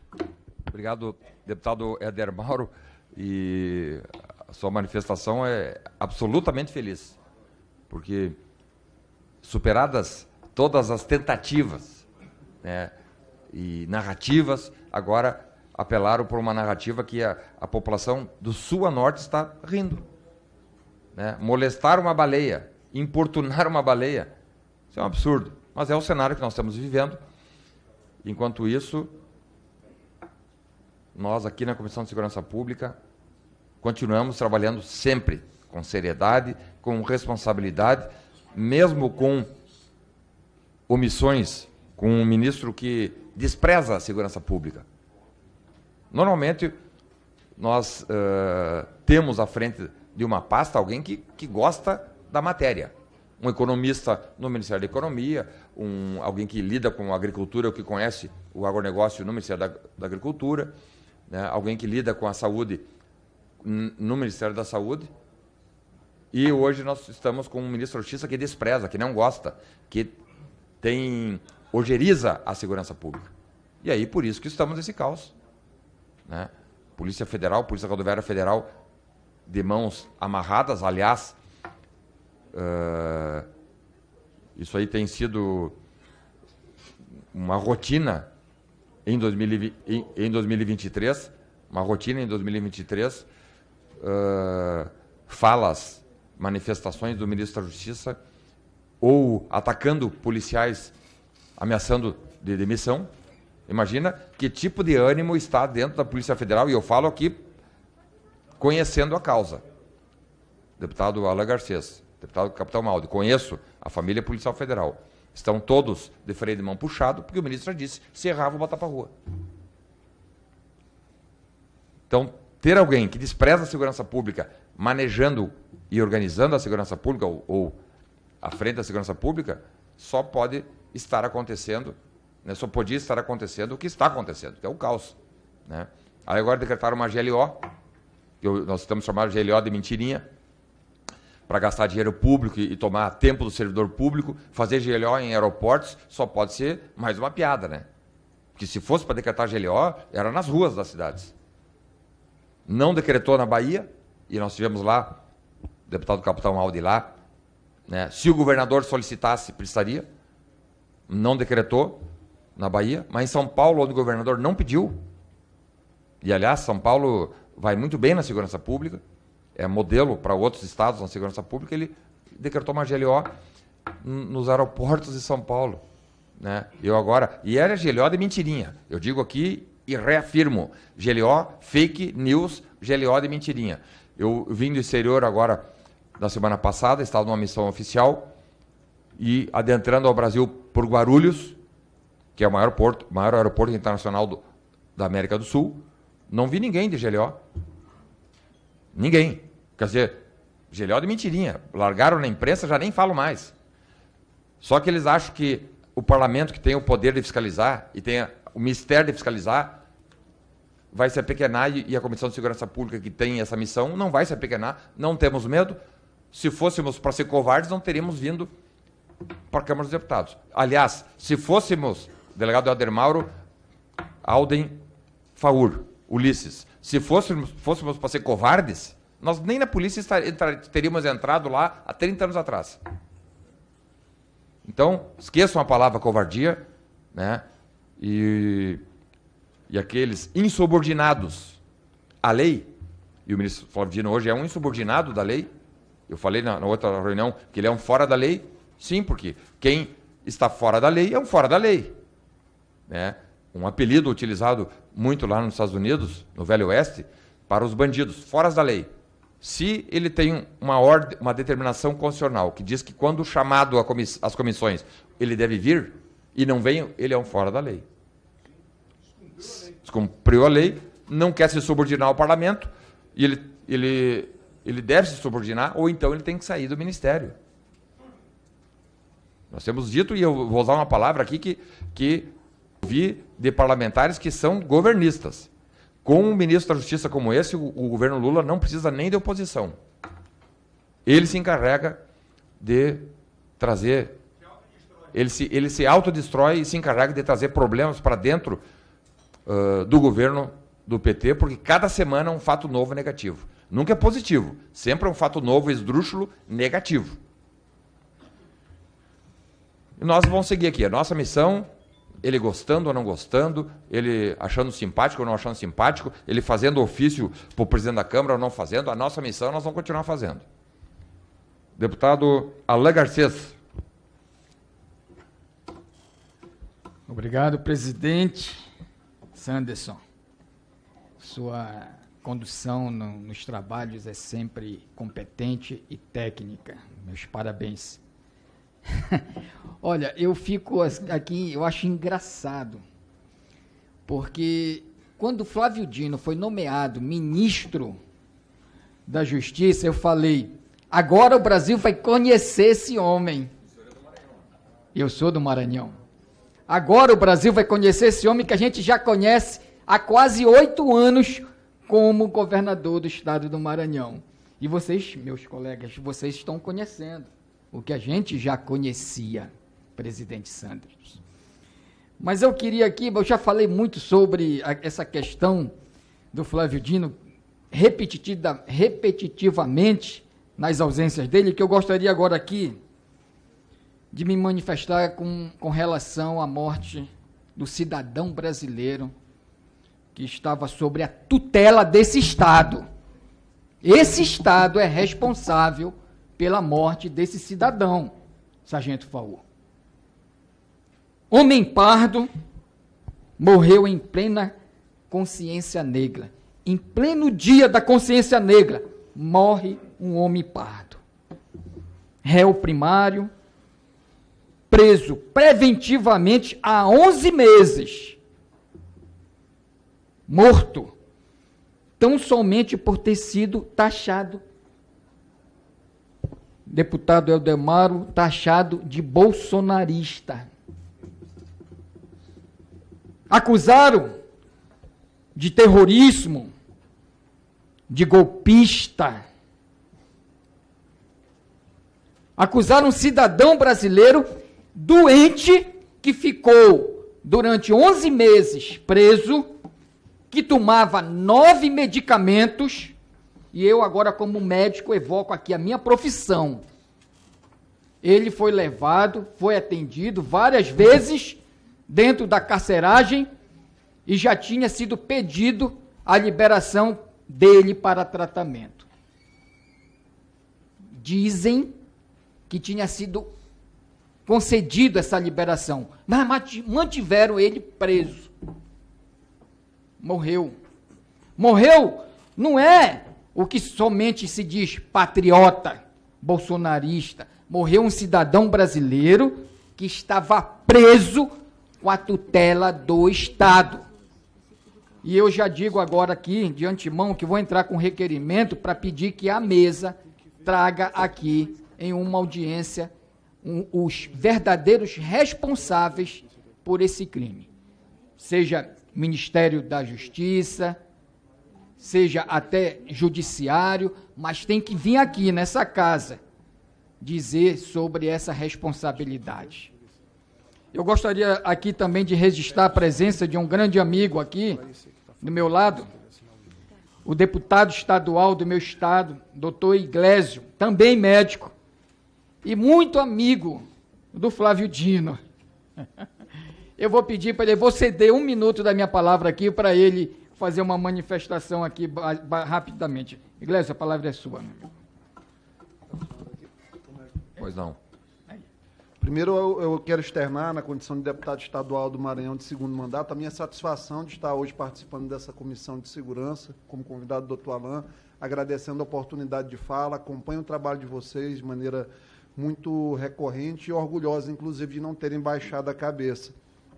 Obrigado, deputado Éder Mauro. E a sua manifestação é absolutamente feliz, porque superadas todas as tentativas, né, e narrativas, agora apelaram por uma narrativa que a população do sul a norte está rindo. Né? Molestar uma baleia, importunar uma baleia, isso é um absurdo, mas é o cenário que nós estamos vivendo. Enquanto isso, nós aqui na Comissão de Segurança Pública continuamos trabalhando sempre com seriedade, com responsabilidade, mesmo com omissões, com um ministro que despreza a segurança pública. Normalmente, nós temos à frente de uma pasta alguém que gosta da matéria. Um economista no Ministério da Economia, alguém que lida com a agricultura, ou que conhece o agronegócio no Ministério da Agricultura, né? Alguém que lida com a saúde no Ministério da Saúde. E hoje nós estamos com um ministro da Justiça que despreza, que não gosta, que ojeriza a segurança pública. E aí, por isso que estamos nesse caos. Né? Polícia Federal, Polícia Rodoviária Federal, de mãos amarradas, aliás, isso aí tem sido uma rotina em 2023, falas, manifestações do ministro da Justiça, ou atacando policiais, ameaçando de demissão. Imagina que tipo de ânimo está dentro da Polícia Federal, e eu falo aqui conhecendo a causa. Deputado Alain Garcês, deputado Capitão Maldi, conheço a família policial federal. Estão todos de freio de mão puxado, porque o ministro já disse, se errar, vou botar para a rua. Então, ter alguém que despreza a segurança pública, manejando e organizando a segurança pública, ou à frente da segurança pública, só pode estar acontecendo, né, só podia estar acontecendo o que está acontecendo, que é o caos. Né? Aí agora decretaram uma GLO, nós estamos chamando de GLO de mentirinha, para gastar dinheiro público e tomar tempo do servidor público, fazer GLO em aeroportos, só pode ser mais uma piada, né? Porque se fosse para decretar GLO, era nas ruas das cidades. Não decretou na Bahia, e nós tivemos lá, o deputado Capitão Aldi lá, né? Se o governador solicitasse, precisaria. Não decretou na Bahia, mas em São Paulo, onde o governador não pediu, e aliás, São Paulo vai muito bem na segurança pública, é modelo para outros estados na segurança pública, ele decretou uma GLO nos aeroportos de São Paulo, né? E era GLO de mentirinha, eu digo aqui e reafirmo, GLO, fake news, GLO de mentirinha. Eu vim do exterior agora, na semana passada, estava numa missão oficial, e adentrando ao Brasil por Guarulhos, que é o maior aeroporto internacional da América do Sul, não vi ninguém de GLO. Ninguém. Quer dizer, GLO de mentirinha. Largaram na imprensa, já nem falo mais. Só que eles acham que o parlamento, que tem o poder de fiscalizar, e tem o mistério de fiscalizar, vai se apequenar, e a Comissão de Segurança Pública, que tem essa missão, não vai se apequenar. Não temos medo. Se fôssemos para ser covardes, não teríamos vindo para a Câmara dos Deputados. Aliás, se fôssemos, delegado Helder Mauro, Alden Faur, Ulisses, se fôssemos para ser covardes, nós nem na polícia teríamos entrado lá há 30 anos atrás. Então, esqueçam a palavra covardia, né? E aqueles insubordinados à lei, e o ministro Flávio Dino hoje é um insubordinado da lei. Eu falei na outra reunião que ele é um fora da lei. Sim, porque quem está fora da lei é um fora da lei, né? Um apelido utilizado muito lá nos Estados Unidos, no Velho Oeste, para os bandidos, fora da lei. Se ele tem uma determinação constitucional que diz que quando chamado às comissões ele deve vir e não vem, ele é um fora da lei. Descumpriu a lei, não quer se subordinar ao parlamento, e ele deve se subordinar, ou então ele tem que sair do ministério. Nós temos dito, e eu vou usar uma palavra aqui que vi de parlamentares que são governistas. Com um ministro da Justiça como esse, o governo Lula não precisa nem de oposição. Ele se encarrega de trazer... Ele se autodestrói e se encarrega de trazer problemas para dentro do governo do PT, porque cada semana é um fato novo negativo. Nunca é positivo, sempre é um fato novo, esdrúxulo, negativo. E nós vamos seguir aqui. A nossa missão, ele gostando ou não gostando, ele achando simpático ou não achando simpático, ele fazendo ofício para o presidente da Câmara ou não fazendo, a nossa missão nós vamos continuar fazendo. Deputado Alain Garcês. Obrigado, presidente Sanderson. Sua condução nos trabalhos é sempre competente e técnica. Meus parabéns. Olha, eu fico aqui, eu acho engraçado, porque quando Flávio Dino foi nomeado ministro da Justiça, eu falei, agora o Brasil vai conhecer esse homem. Eu sou do Maranhão. Agora o Brasil vai conhecer esse homem que a gente já conhece há quase 8 anos como governador do estado do Maranhão. E vocês, meus colegas, vocês estão conhecendo o que a gente já conhecia, presidente Sanderson. Mas eu queria aqui, eu já falei muito sobre essa questão do Flávio Dino, repetitivamente, nas ausências dele, que eu gostaria agora aqui de me manifestar com relação à morte do cidadão brasileiro que estava sobre a tutela desse Estado. Esse Estado é responsável pela morte desse cidadão, Sargento Faur. Homem pardo morreu em plena consciência negra. Em pleno dia da consciência negra, morre um homem pardo. Réu primário, preso preventivamente há 11 meses. Morto, tão somente por ter sido taxado, deputado Helder Mauro, taxado de bolsonarista. Acusaram de terrorismo, de golpista. Acusaram um cidadão brasileiro doente que ficou durante 11 meses preso, que tomava 9 medicamentos, e eu agora como médico evoco aqui a minha profissão. Ele foi levado, foi atendido várias vezes dentro da carceragem e já tinha sido pedido a liberação dele para tratamento. Dizem que tinha sido concedido essa liberação, mas mantiveram ele preso. Morreu. Morreu não é o que somente se diz patriota, bolsonarista. Morreu um cidadão brasileiro que estava preso com a tutela do Estado. E eu já digo agora aqui, de antemão, que vou entrar com requerimento para pedir que a mesa traga aqui, em uma audiência, os verdadeiros responsáveis por esse crime. Seja Ministério da Justiça, seja até Judiciário, mas tem que vir aqui, nessa casa, dizer sobre essa responsabilidade. Eu gostaria aqui também de registrar a presença de um grande amigo aqui, do meu lado, o deputado estadual do meu estado, doutor Iglesio, também médico, e muito amigo do Flávio Dino. Eu vou pedir para ele, vou ceder 1 minuto da minha palavra aqui para ele fazer uma manifestação aqui rapidamente. Iglesio, a palavra é sua, meu amigo. Pois não. Primeiro, eu quero externar, na condição de deputado estadual do Maranhão de 2º mandato, a minha satisfação de estar hoje participando dessa comissão de segurança, como convidado do doutor Alain, agradecendo a oportunidade de fala, acompanho o trabalho de vocês de maneira muito recorrente e orgulhosa, inclusive, de não terem baixado a cabeça.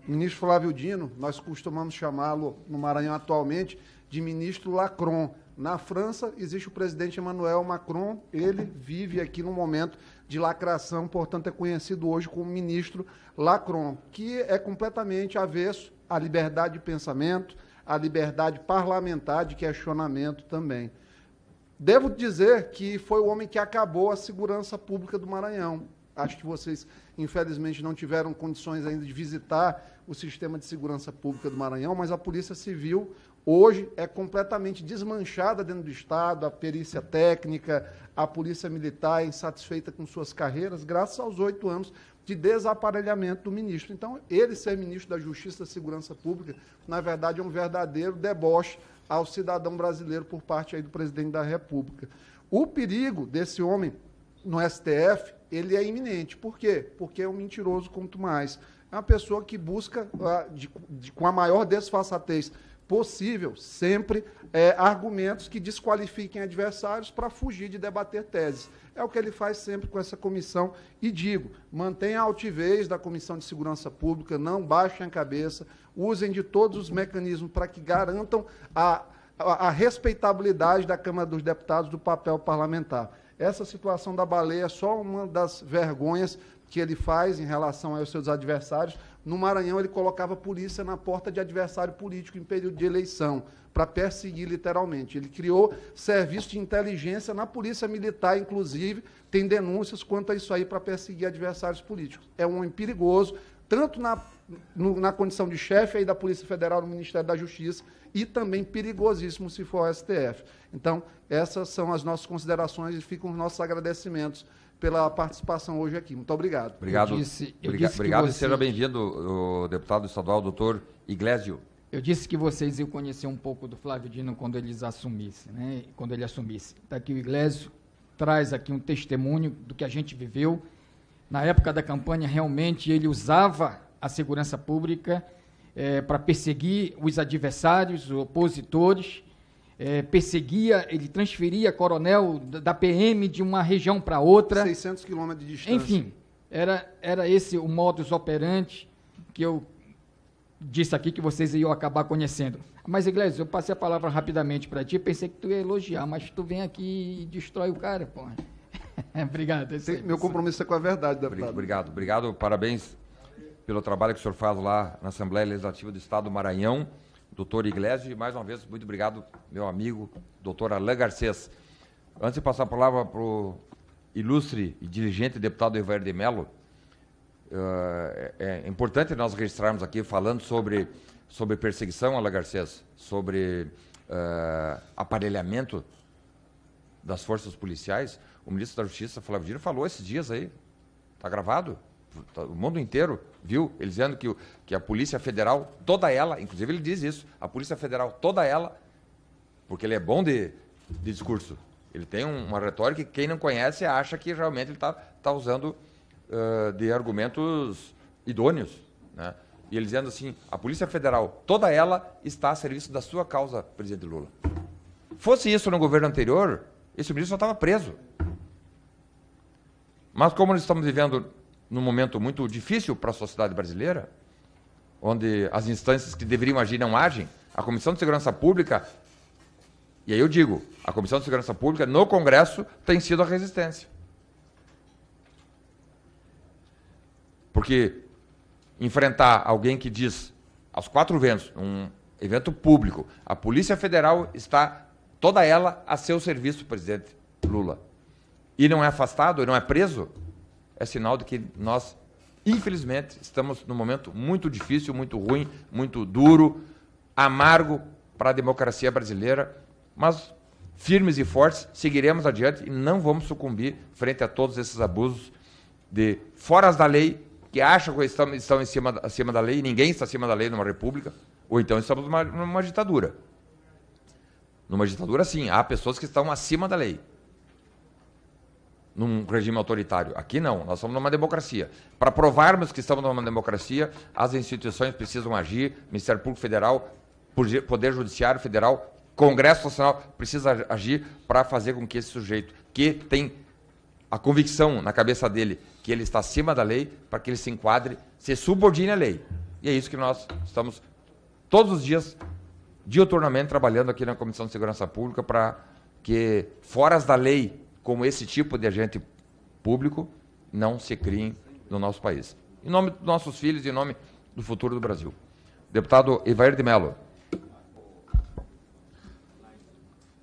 O ministro Flávio Dino, nós costumamos chamá-lo no Maranhão atualmente de ministro Lacron. Na França, existe o presidente Emmanuel Macron, ele vive aqui num momento de lacração, portanto, é conhecido hoje como ministro Lacron, que é completamente avesso à liberdade de pensamento, à liberdade parlamentar de questionamento também. Devo dizer que foi o homem que acabou a segurança pública do Maranhão. Acho que vocês, infelizmente, não tiveram condições ainda de visitar o sistema de segurança pública do Maranhão, mas a Polícia Civil hoje é completamente desmanchada dentro do Estado, a perícia técnica, a Polícia Militar é insatisfeita com suas carreiras, graças aos 8 anos de desaparelhamento do ministro. Então, ele ser ministro da Justiça e da Segurança Pública, na verdade, é um verdadeiro deboche ao cidadão brasileiro por parte aí do presidente da República. O perigo desse homem no STF, ele é iminente. Por quê? Porque é um mentiroso quanto mais. É uma pessoa que busca, com a maior desfaçatez possível, sempre argumentos que desqualifiquem adversários para fugir de debater teses. É o que ele faz sempre com essa comissão. E digo, mantenha a altivez da Comissão de Segurança Pública, não baixem a cabeça, usem de todos os mecanismos para que garantam a respeitabilidade da Câmara dos Deputados do papel parlamentar. Essa situação da baleia é só uma das vergonhas que ele faz em relação aos seus adversários. No Maranhão, ele colocava a polícia na porta de adversário político em período de eleição, para perseguir literalmente. Ele criou serviço de inteligência na Polícia Militar, inclusive, tem denúncias quanto a isso aí para perseguir adversários políticos. É um homem perigoso, tanto na condição de chefe aí da Polícia Federal no Ministério da Justiça e também perigosíssimo se for o STF. Então, essas são as nossas considerações e ficam os nossos agradecimentos pela participação hoje aqui. Muito obrigado. Obrigado. Obrigado e seja bem-vindo, o deputado estadual, doutor Iglesio. Eu disse que vocês iam conhecer um pouco do Flávio Dino quando ele assumisse, né? Quando ele assumisse. Está aqui o Iglesio, traz aqui um testemunho do que a gente viveu. Na época da campanha, realmente, ele usava a segurança pública para perseguir os adversários, os opositores, perseguia, ele transferia coronel da PM de uma região para outra. 600 quilômetros de distância. Enfim, era esse o modus operandi que eu disse aqui que vocês iam acabar conhecendo. Mas, Iglesias, eu passei a palavra rapidamente para ti, pensei que tu ia elogiar, mas tu vem aqui e destrói o cara, pô. Obrigado. Meu compromisso é com a verdade, deputado. Obrigado, parabéns pelo trabalho que o senhor faz lá na Assembleia Legislativa do Estado do Maranhão, doutor Iglesias, e mais uma vez, muito obrigado, meu amigo, doutor Alain Garcês. Antes de passar a palavra para o ilustre e diligente deputado Evair de Mello, é importante nós registrarmos aqui falando sobre perseguição, Ala Garcês, sobre aparelhamento das forças policiais. O ministro da Justiça, Flávio Dino, falou esses dias aí, está gravado, o mundo inteiro viu, ele dizendo que a Polícia Federal, toda ela, inclusive ele diz isso, a Polícia Federal, toda ela, porque ele é bom de discurso, ele tem uma retórica que quem não conhece acha que realmente ele está usando de argumentos idôneos, né? E ele dizendo assim, a Polícia Federal, toda ela está a serviço da sua causa, presidente Lula. Fosse isso no governo anterior, esse ministro só estava preso. Mas como nós estamos vivendo num momento muito difícil para a sociedade brasileira, onde as instâncias que deveriam agir não agem, a Comissão de Segurança Pública, e aí eu digo, a Comissão de Segurança Pública no Congresso tem sido a resistência. Porque enfrentar alguém que diz aos quatro ventos, um evento público, a Polícia Federal está, toda ela, a seu serviço, presidente Lula, e não é afastado, e não é preso, é sinal de que nós, infelizmente, estamos num momento muito difícil, muito ruim, muito duro, amargo para a democracia brasileira, mas firmes e fortes, seguiremos adiante e não vamos sucumbir frente a todos esses abusos de foras da lei, que acham que estão acima da lei, ninguém está acima da lei numa república, ou então estamos numa ditadura. Numa ditadura, sim, há pessoas que estão acima da lei. Num regime autoritário. Aqui não, nós somos numa democracia. Para provarmos que estamos numa democracia, as instituições precisam agir, Ministério Público Federal, Poder Judiciário Federal, Congresso Nacional precisa agir para fazer com que esse sujeito, que tem a convicção na cabeça dele que ele está acima da lei, para que ele se enquadre, se subordine à lei. E é isso que nós estamos todos os dias, diuturnamente, trabalhando aqui na Comissão de Segurança Pública para que foras da lei, como esse tipo de agente público, não se criem no nosso país. Em nome dos nossos filhos e em nome do futuro do Brasil. Deputado Evair de Mello.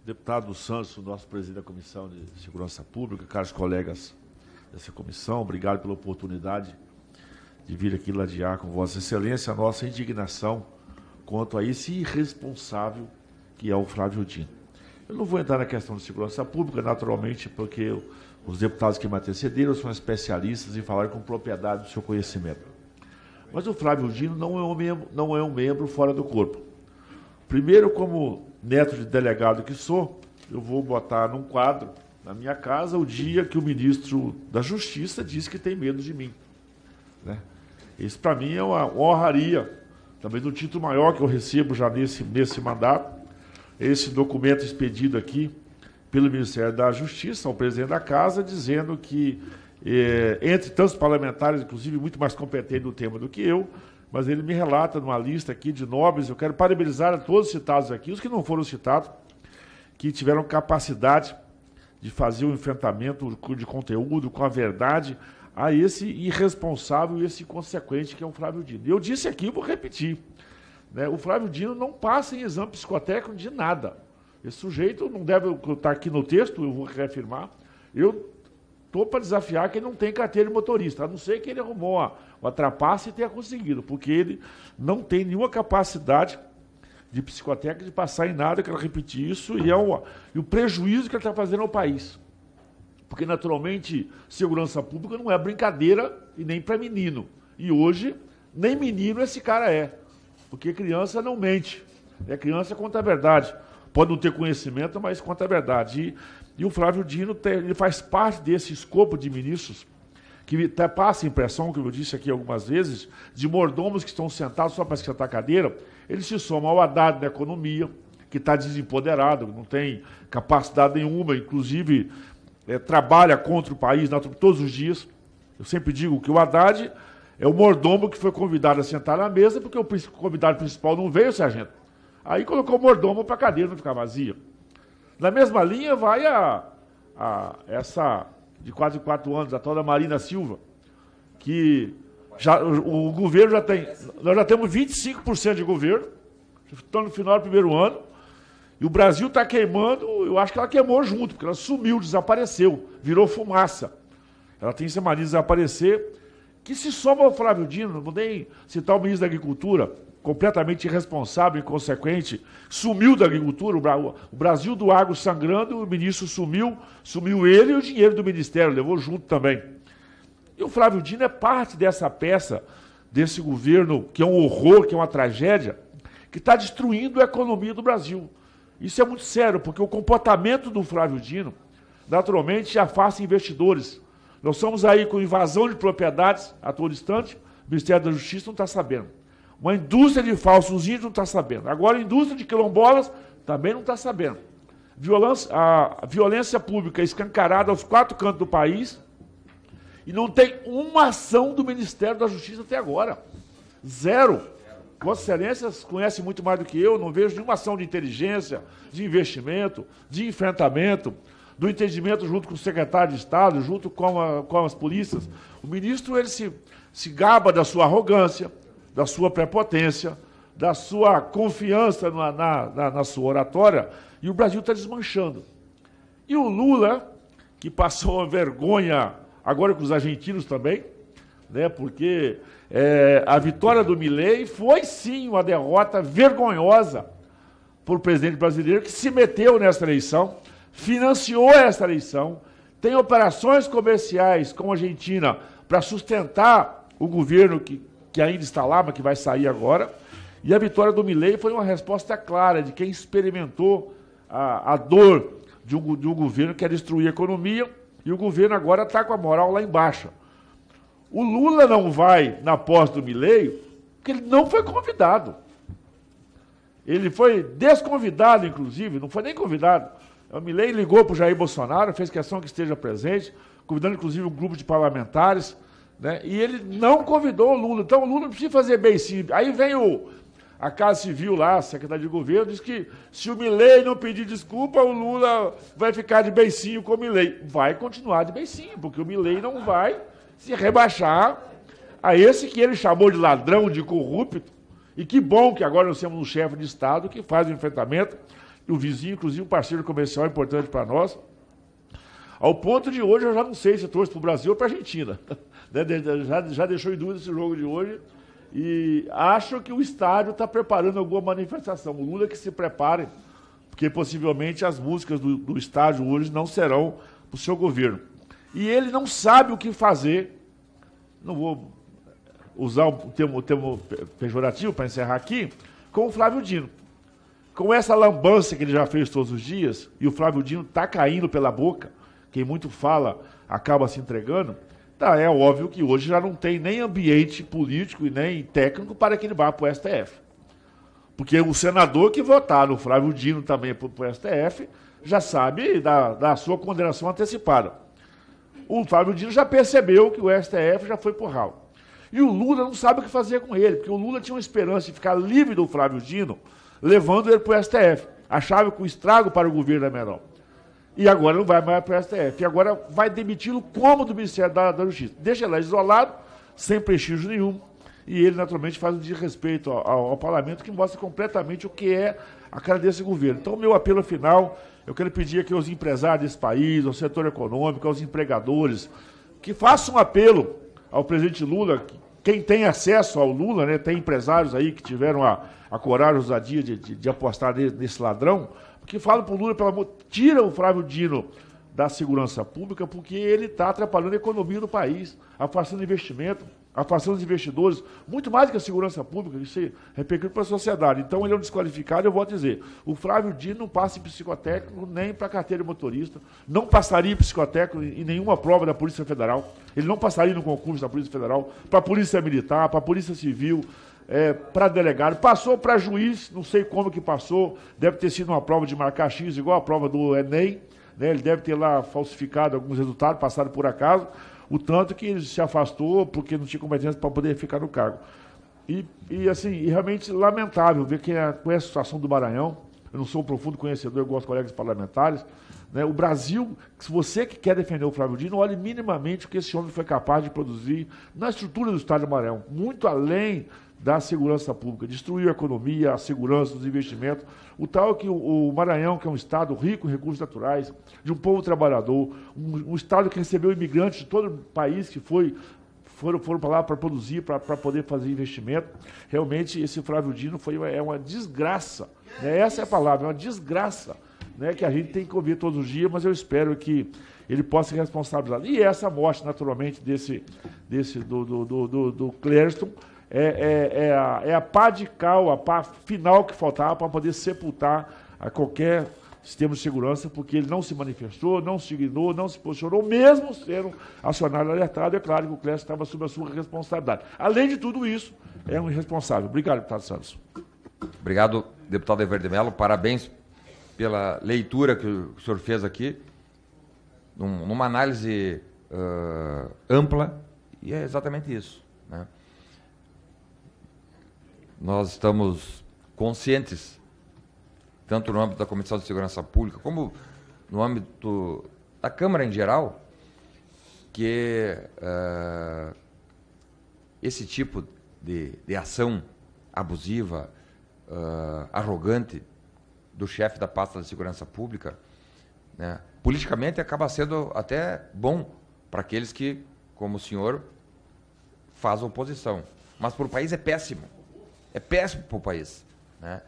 Deputado Santos, nosso presidente da Comissão de Segurança Pública, caros colegas dessa comissão, obrigado pela oportunidade de vir aqui ladear com Vossa Excelência a nossa indignação quanto a esse irresponsável que é o Flávio Dino. Eu não vou entrar na questão de segurança pública, naturalmente, porque os deputados que me antecederam são especialistas em falar com propriedade do seu conhecimento. Mas o Flávio Dino não é um membro fora do corpo. Primeiro, como neto de delegado que sou, eu vou botar num quadro na minha casa o dia que o ministro da Justiça disse que tem medo de mim, né? Isso, para mim, é uma honraria, também do título maior que eu recebo já nesse mandato, esse documento expedido aqui pelo Ministério da Justiça ao presidente da Casa, dizendo que, entre tantos parlamentares, inclusive muito mais competente no tema do que eu, mas ele me relata numa lista aqui de nobres, eu quero parabenizar a todos citados aqui, os que não foram citados, que tiveram capacidade de fazer o enfrentamento de conteúdo com a verdade a esse irresponsável e esse inconsequente que é o Flávio Dino. Eu disse aqui, vou repetir, né, o Flávio Dino não passa em exame psicotécnico de nada. Esse sujeito não deve estar aqui no texto, eu vou reafirmar, eu estou para desafiar que ele não tem carteira de motorista, a não ser que ele arrumou uma trapaça e tenha conseguido, porque ele não tem nenhuma capacidade de psicotécnica de passar em nada, eu quero repetir isso, e o prejuízo que ele está fazendo ao país. Porque, naturalmente, segurança pública não é brincadeira e nem para menino. E hoje, nem menino esse cara é, porque criança não mente. Criança conta a verdade. Pode não ter conhecimento, mas conta a verdade. E o Flávio Dino ele faz parte desse escopo de ministros que passa a impressão, que eu disse aqui algumas vezes, de mordomos que estão sentados só para esquentar a cadeira. Ele se soma ao Haddad da economia, que está desempoderado, não tem capacidade nenhuma, inclusive trabalha contra o país todos os dias. Eu sempre digo que o Haddad é o mordomo que foi convidado a sentar na mesa, porque o convidado principal não veio, sargento. Aí colocou o mordomo para a cadeira não ficar vazia. Na mesma linha vai essa de 4 em 4 anos, a tal da Marina Silva, que o governo já tem... Nós já temos 25% de governo, estamos no final do primeiro ano, e o Brasil está queimando, eu acho que ela queimou junto, porque ela sumiu, desapareceu. virou fumaça. Ela tem essa mania de desaparecer, que se soma ao Flávio Dino, não vou nem citar o ministro da Agricultura, completamente irresponsável, inconsequente, sumiu da agricultura, o Brasil do agro sangrando, o ministro sumiu ele e o dinheiro do ministério, levou junto também. E o Flávio Dino é parte dessa peça, desse governo, que é um horror, que é uma tragédia, que está destruindo a economia do Brasil. Isso é muito sério, porque o comportamento do Flávio Dino, naturalmente, afasta investidores. Nós estamos aí com invasão de propriedades a todo instante, o Ministério da Justiça não está sabendo. Uma indústria de falsos índios não está sabendo. Agora a indústria de quilombolas também não está sabendo. A violência pública escancarada aos 4 cantos do país e não tem uma ação do Ministério da Justiça até agora. 0. Vossa Excelência conhece muito mais do que eu, não vejo nenhuma ação de inteligência, de investimento, de enfrentamento, do entendimento junto com o secretário de Estado, junto com as polícias. O ministro ele se gaba da sua arrogância, da sua prepotência, da sua confiança na sua oratória, e o Brasil está desmanchando. E o Lula, que passou uma vergonha agora com os argentinos também, né, porque a vitória do Milei foi, sim, uma derrota vergonhosa para o presidente brasileiro, que se meteu nessa eleição, financiou essa eleição, tem operações comerciais com a Argentina para sustentar o governo que ainda está lá, mas que vai sair agora. E a vitória do Milei foi uma resposta clara de quem experimentou a dor de um governo que quer destruir a economia, e o governo agora está com a moral lá embaixo. O Lula não vai na posse do Milei porque ele não foi convidado. Ele foi desconvidado, inclusive, não foi nem convidado. O Milei ligou para o Jair Bolsonaro, fez questão que esteja presente, convidando inclusive um grupo de parlamentares, né? E ele não convidou o Lula. Então o Lula não precisa fazer beicinho. Aí vem a Casa Civil lá, a secretária de governo, diz que se o Milei não pedir desculpa, o Lula vai ficar de beicinho com o Milei. Vai continuar de beicinho, porque o Milei não vai se rebaixar a esse que ele chamou de ladrão, de corrupto. E que bom que agora nós temos um chefe de Estado que faz o enfrentamento, e o vizinho, inclusive, um parceiro comercial importante para nós. Ao ponto de hoje, eu já não sei se torce para o Brasil ou para a Argentina. Já deixou em dúvida esse jogo de hoje. E acho que o estádio está preparando alguma manifestação. O Lula que se prepare, porque possivelmente as músicas do estádio hoje não serão para o seu governo. E ele não sabe o que fazer. Não vou usar o termo pejorativo para encerrar aqui, com o Flávio Dino. Com essa lambança que ele já fez todos os dias, e o Flávio Dino está caindo pela boca, quem muito fala acaba se entregando, tá, é óbvio que hoje já não tem nem ambiente político e nem técnico para que ele vá para o STF. Porque o senador que votar no Flávio Dino também para o STF já sabe da sua condenação antecipada. O Flávio Dino já percebeu que o STF já foi por ralo. E o Lula não sabe o que fazer com ele, porque o Lula tinha uma esperança de ficar livre do Flávio Dino, levando ele para o STF. Achava que o estrago para o governo é menor. E agora não vai mais para o STF. E agora vai demiti-lo como do Ministério da Justiça. Deixa ele lá isolado, sem prestígio nenhum. E ele, naturalmente, faz um desrespeito ao parlamento, que mostra completamente o que é a cara desse governo. Então, o meu apelo final, eu quero pedir aqui aos empresários desse país, ao setor econômico, aos empregadores, que façam um apelo ao presidente Lula. Quem tem acesso ao Lula, né, tem empresários aí que tiveram a coragem, a ousadia de apostar nesse ladrão, que falam para o Lula, pelo amor, tira o Flávio Dino da segurança pública, porque ele está atrapalhando a economia do país, afastando investimento, afastando os investidores, muito mais do que a segurança pública, isso repercute para a sociedade. Então ele é um desqualificado, eu vou dizer, o Flávio Dino não passa em psicotécnico nem para carteira de motorista, não passaria em psicotécnico em nenhuma prova da Polícia Federal, ele não passaria no concurso da Polícia Federal, para a Polícia Militar, para a Polícia Civil, para delegado, passou para juiz, não sei como que passou, deve ter sido uma prova de marcar X, igual a prova do Enem, né? Ele deve ter lá falsificado alguns resultados, passado por acaso, o tanto que ele se afastou porque não tinha competência para poder ficar no cargo. E realmente lamentável ver que com essa situação do Maranhão, eu não sou um profundo conhecedor, eu gosto de colegas parlamentares, né? O Brasil, se você que quer defender o Flávio Dino, olhe minimamente o que esse homem foi capaz de produzir na estrutura do Estado do Maranhão, muito além da segurança pública, destruiu a economia, a segurança, os investimentos. O tal que o Maranhão, que é um estado rico em recursos naturais, de um povo trabalhador, um estado que recebeu imigrantes de todo o país que foram para lá para produzir, para poder fazer investimento. Realmente, esse Flávio Dino é uma desgraça. Né? Essa é a palavra, é uma desgraça, né? Que a gente tem que ouvir todos os dias, mas eu espero que ele possa ser responsabilizado. E essa morte, naturalmente, do Clériston, é a pá de cal, a pá final que faltava para poder sepultar a qualquer sistema de segurança, porque ele não se manifestou, não se dignou, não se posicionou, mesmo sendo acionado e alertado. É claro que o Clériston estava sob a sua responsabilidade. Além de tudo isso, é um irresponsável. Obrigado, deputado Santos. Obrigado, deputado Everdy Mello. Parabéns pela leitura que o senhor fez aqui, numa análise ampla, e é exatamente isso, né? Nós estamos conscientes, tanto no âmbito da Comissão de Segurança Pública, como no âmbito da Câmara em geral, que esse tipo de ação abusiva, arrogante do chefe da pasta da Segurança Pública, né, politicamente acaba sendo até bom para aqueles que, como o senhor, fazem oposição. Mas para o país é péssimo. É péssimo para o país, né?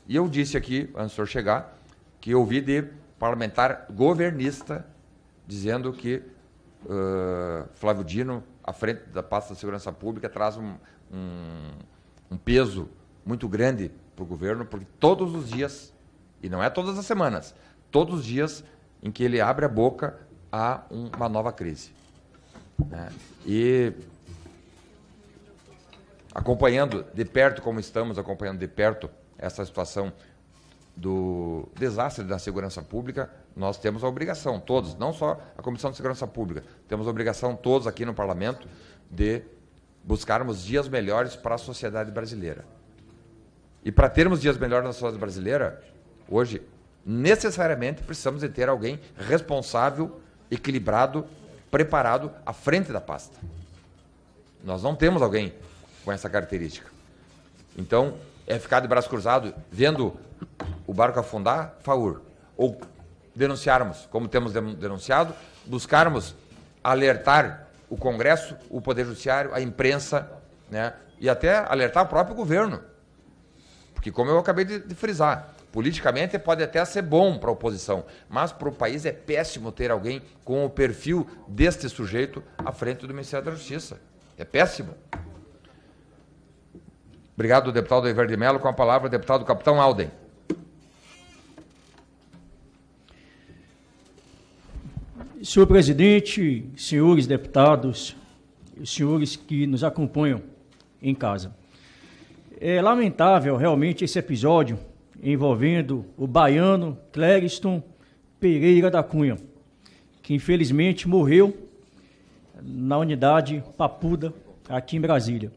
E eu disse aqui, antes do senhor chegar, que eu ouvi de parlamentar governista dizendo que Flávio Dino, à frente da pasta da Segurança Pública, traz um peso muito grande para o governo, porque todos os dias, e não é todas as semanas, todos os dias em que ele abre a boca, há uma nova crise, né? E acompanhando de perto, como estamos acompanhando de perto essa situação do desastre da segurança pública, nós temos a obrigação, todos, não só a Comissão de Segurança Pública, temos a obrigação todos aqui no Parlamento de buscarmos dias melhores para a sociedade brasileira. E para termos dias melhores na sociedade brasileira, hoje, necessariamente precisamos de ter alguém responsável, equilibrado, preparado à frente da pasta. Nós não temos alguém com essa característica. Então, é ficar de braço cruzado, vendo o barco afundar, faur. Ou denunciarmos, como temos denunciado, buscarmos alertar o Congresso, o Poder Judiciário, a imprensa, né, e até alertar o próprio governo. Porque, como eu acabei de frisar, politicamente pode até ser bom para a oposição, mas para o país é péssimo ter alguém com o perfil deste sujeito à frente do Ministério da Justiça. É péssimo. Obrigado, deputado Everdy Mello. Com a palavra, o deputado Capitão Alden. Senhor presidente, senhores deputados, senhores que nos acompanham em casa. É lamentável realmente esse episódio envolvendo o baiano Clériston Pereira da Cunha, que infelizmente morreu na unidade Papuda, aqui em Brasília.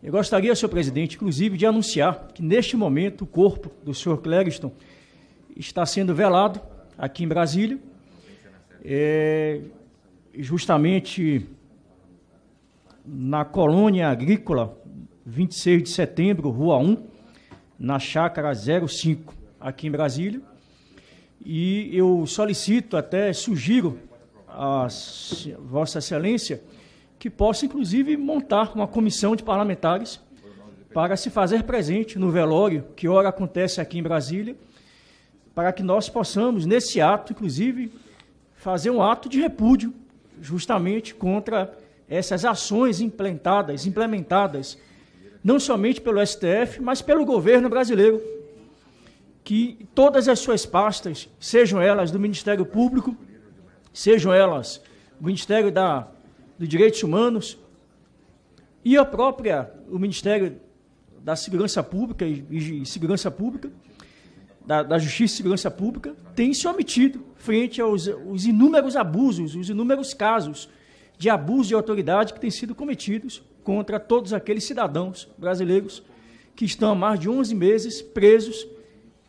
Eu gostaria, senhor presidente, inclusive, de anunciar que, neste momento, o corpo do senhor Clériston está sendo velado aqui em Brasília, justamente na colônia agrícola 26 de setembro, Rua 1, na chácara 05, aqui em Brasília. E eu solicito, até sugiro a Vossa Excelência, que possa, inclusive, montar uma comissão de parlamentares para se fazer presente no velório, que ora acontece aqui em Brasília, para que nós possamos, nesse ato, inclusive, fazer um ato de repúdio, justamente contra essas ações implementadas, não somente pelo STF, mas pelo governo brasileiro, que todas as suas pastas, sejam elas do Ministério Público, sejam elas do Ministério dos Direitos Humanos e o Ministério da Segurança Pública e Segurança Pública, da Justiça e Segurança Pública, tem se omitido frente aos inúmeros abusos, os inúmeros casos de abuso de autoridade que têm sido cometidos contra todos aqueles cidadãos brasileiros que estão há mais de 11 meses presos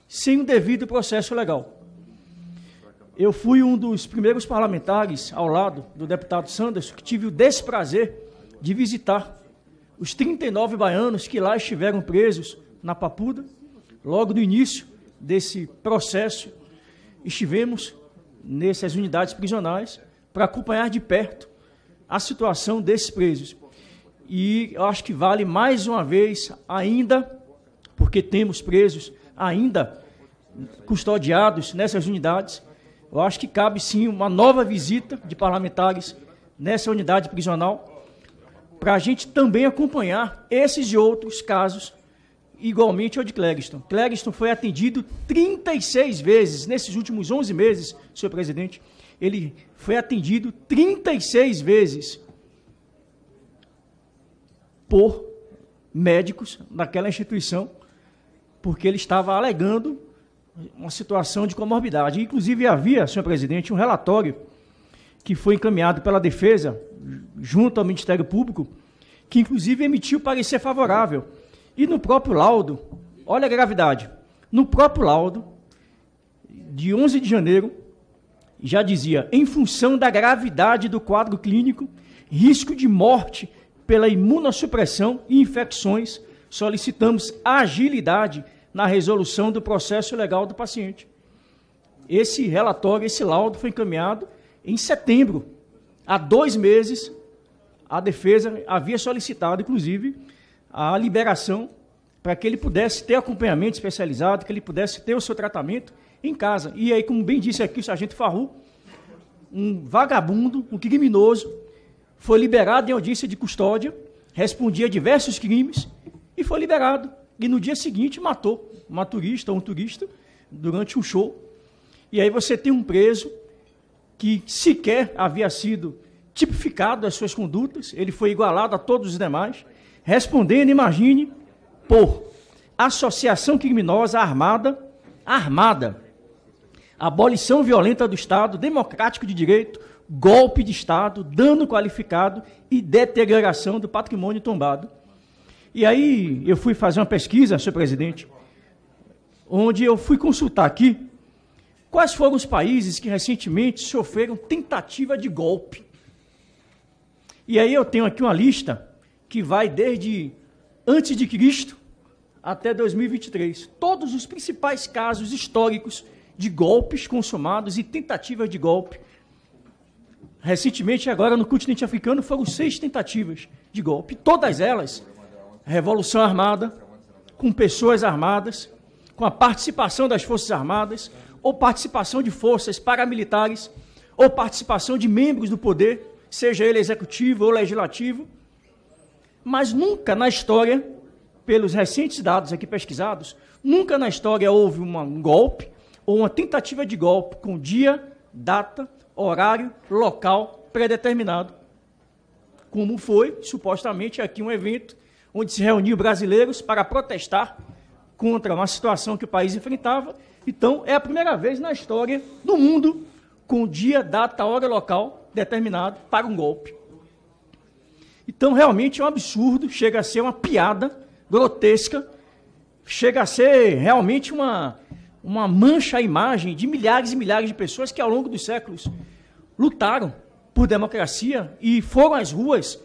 sem o devido processo legal. Eu fui um dos primeiros parlamentares, ao lado do deputado Sanderson, que tive o desprazer de visitar os 39 baianos que lá estiveram presos na Papuda, logo no início desse processo, estivemos nessas unidades prisionais para acompanhar de perto a situação desses presos. E eu acho que vale mais uma vez ainda, porque temos presos ainda custodiados nessas unidades, eu acho que cabe sim uma nova visita de parlamentares nessa unidade prisional, para a gente também acompanhar esses e outros casos, igualmente ao de Clériston. Clériston foi atendido 36 vezes, nesses últimos 11 meses, senhor presidente, ele foi atendido 36 vezes por médicos daquela instituição, porque ele estava alegando uma situação de comorbidade. Inclusive, havia, senhor presidente, um relatório que foi encaminhado pela Defesa, junto ao Ministério Público, que inclusive emitiu parecer favorável. E no próprio laudo, olha a gravidade, no próprio laudo, de 11 de janeiro, já dizia, em função da gravidade do quadro clínico, risco de morte pela imunossupressão e infecções, solicitamos agilidade na resolução do processo legal do paciente. Esse relatório, esse laudo foi encaminhado em setembro. Há 2 meses, a Defesa havia solicitado, inclusive, a liberação para que ele pudesse ter acompanhamento especializado, que ele pudesse ter o seu tratamento em casa. E aí, como bem disse aqui o sargento Farru, um vagabundo, um criminoso, foi liberado em audiência de custódia, respondia a diversos crimes e foi liberado. E no dia seguinte matou um turista, durante um show. E aí você tem um preso que sequer havia sido tipificado as suas condutas, ele foi igualado a todos os demais, respondendo, imagine, por associação criminosa armada, abolição violenta do Estado, democrático de direito, golpe de Estado, dano qualificado e deterioração do patrimônio tombado. E aí eu fui fazer uma pesquisa, senhor presidente, onde eu fui consultar aqui quais foram os países que recentemente sofreram tentativa de golpe. E aí eu tenho aqui uma lista que vai desde antes de Cristo até 2023. Todos os principais casos históricos de golpes consumados e tentativas de golpe. Recentemente, agora no continente africano, foram 6 tentativas de golpe. Todas elas, revolução armada, com pessoas armadas, com a participação das Forças Armadas, ou participação de forças paramilitares, ou participação de membros do poder, seja ele executivo ou legislativo. Mas nunca na história, pelos recentes dados aqui pesquisados, nunca na história houve um golpe ou uma tentativa de golpe com dia, data, horário, local predeterminado, como foi, supostamente, aqui um evento onde se reuniu brasileiros para protestar contra uma situação que o país enfrentava. Então, é a primeira vez na história do mundo com dia, data, hora, local determinado para um golpe. Então, realmente é um absurdo, chega a ser uma piada grotesca, chega a ser realmente uma mancha à imagem de milhares e milhares de pessoas que, ao longo dos séculos, lutaram por democracia e foram às ruas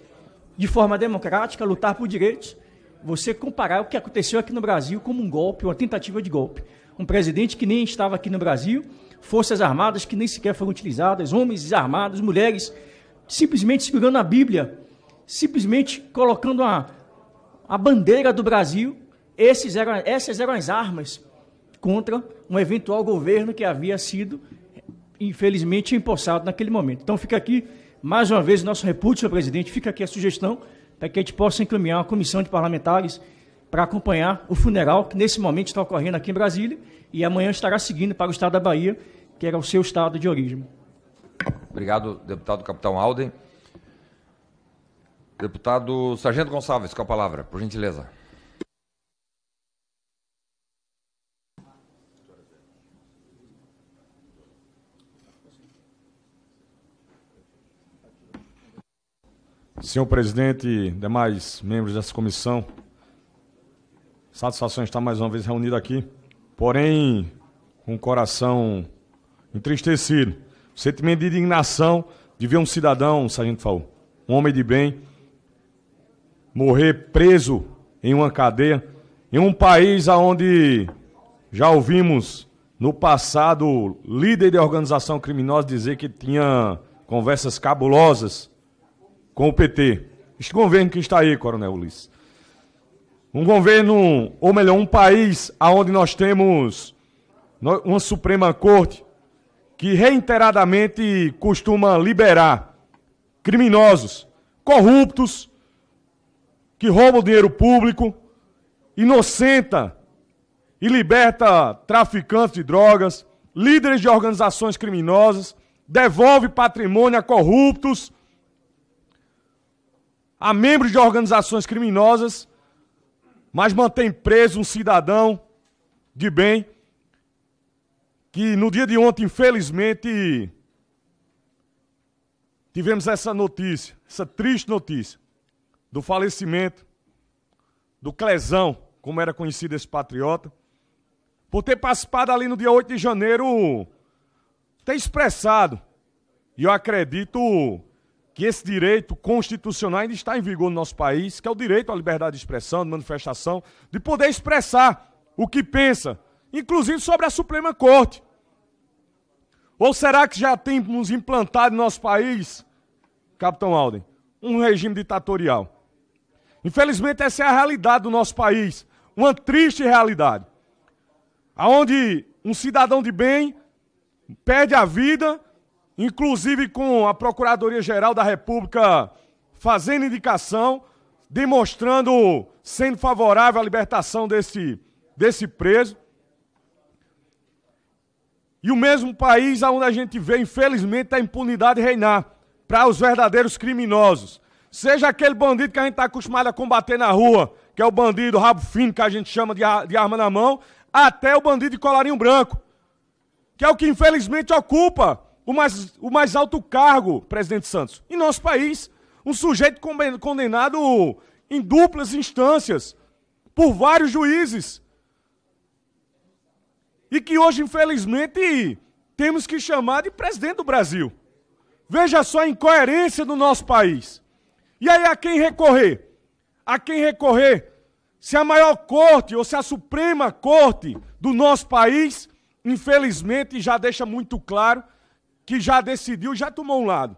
de forma democrática, lutar por direitos. Você comparar o que aconteceu aqui no Brasil como um golpe, uma tentativa de golpe. Um presidente que nem estava aqui no Brasil, forças armadas que nem sequer foram utilizadas, homens desarmados, mulheres simplesmente segurando a Bíblia, simplesmente colocando a bandeira do Brasil. Essas eram as armas contra um eventual governo que havia sido, infelizmente, empossado naquele momento. Então fica aqui, mais uma vez, o nosso repúdio, senhor presidente, fica aqui a sugestão para que a gente possa encaminhar uma comissão de parlamentares para acompanhar o funeral que nesse momento está ocorrendo aqui em Brasília e amanhã estará seguindo para o estado da Bahia, que era o seu estado de origem. Obrigado, deputado Capitão Alden. Deputado Sargento Gonçalves, com a palavra, por gentileza. Senhor presidente e demais membros dessa comissão, satisfação estar mais uma vez reunido aqui, porém com o coração entristecido, sentimento de indignação de ver um cidadão, sargento Faú, um homem de bem, morrer preso em uma cadeia, em um país onde já ouvimos no passado líder de organização criminosa dizer que tinha conversas cabulosas com o PT. Este governo que está aí, Coronel Ulisses. Um governo, ou melhor, um país onde nós temos uma Suprema Corte que reiteradamente costuma liberar criminosos, corruptos, que roubam dinheiro público, inocenta e liberta traficantes de drogas, líderes de organizações criminosas, devolve patrimônio a corruptos, a membros de organizações criminosas, mas mantém preso um cidadão de bem que no dia de ontem, infelizmente, tivemos essa notícia, essa triste notícia, do falecimento do Clezão, como era conhecido esse patriota, por ter participado ali no dia 8 de janeiro, ter expressado, e eu acredito que esse direito constitucional ainda está em vigor no nosso país, que é o direito à liberdade de expressão, de manifestação, de poder expressar o que pensa, inclusive sobre a Suprema Corte. Ou será que já temos implantado no nosso país, Capitão Alden, um regime ditatorial? Infelizmente, essa é a realidade do nosso país, uma triste realidade, onde um cidadão de bem perde a vida, inclusive com a Procuradoria-Geral da República fazendo indicação, demonstrando, sendo favorável à libertação desse preso. E o mesmo país onde a gente vê, infelizmente, a impunidade reinar para os verdadeiros criminosos. Seja aquele bandido que a gente está acostumado a combater na rua, que é o bandido rabo fino, que a gente chama de arma na mão, até o bandido de colarinho branco, que é o que infelizmente ocupa o mais alto cargo, presidente Santos, em nosso país. Um sujeito condenado em duplas instâncias, por vários juízes. E que hoje, infelizmente, temos que chamar de presidente do Brasil. Veja só a incoerência do nosso país. E aí a quem recorrer? A quem recorrer? Se a maior corte ou se a Suprema Corte do nosso país, infelizmente, já deixa muito claro que já decidiu, já tomou um lado.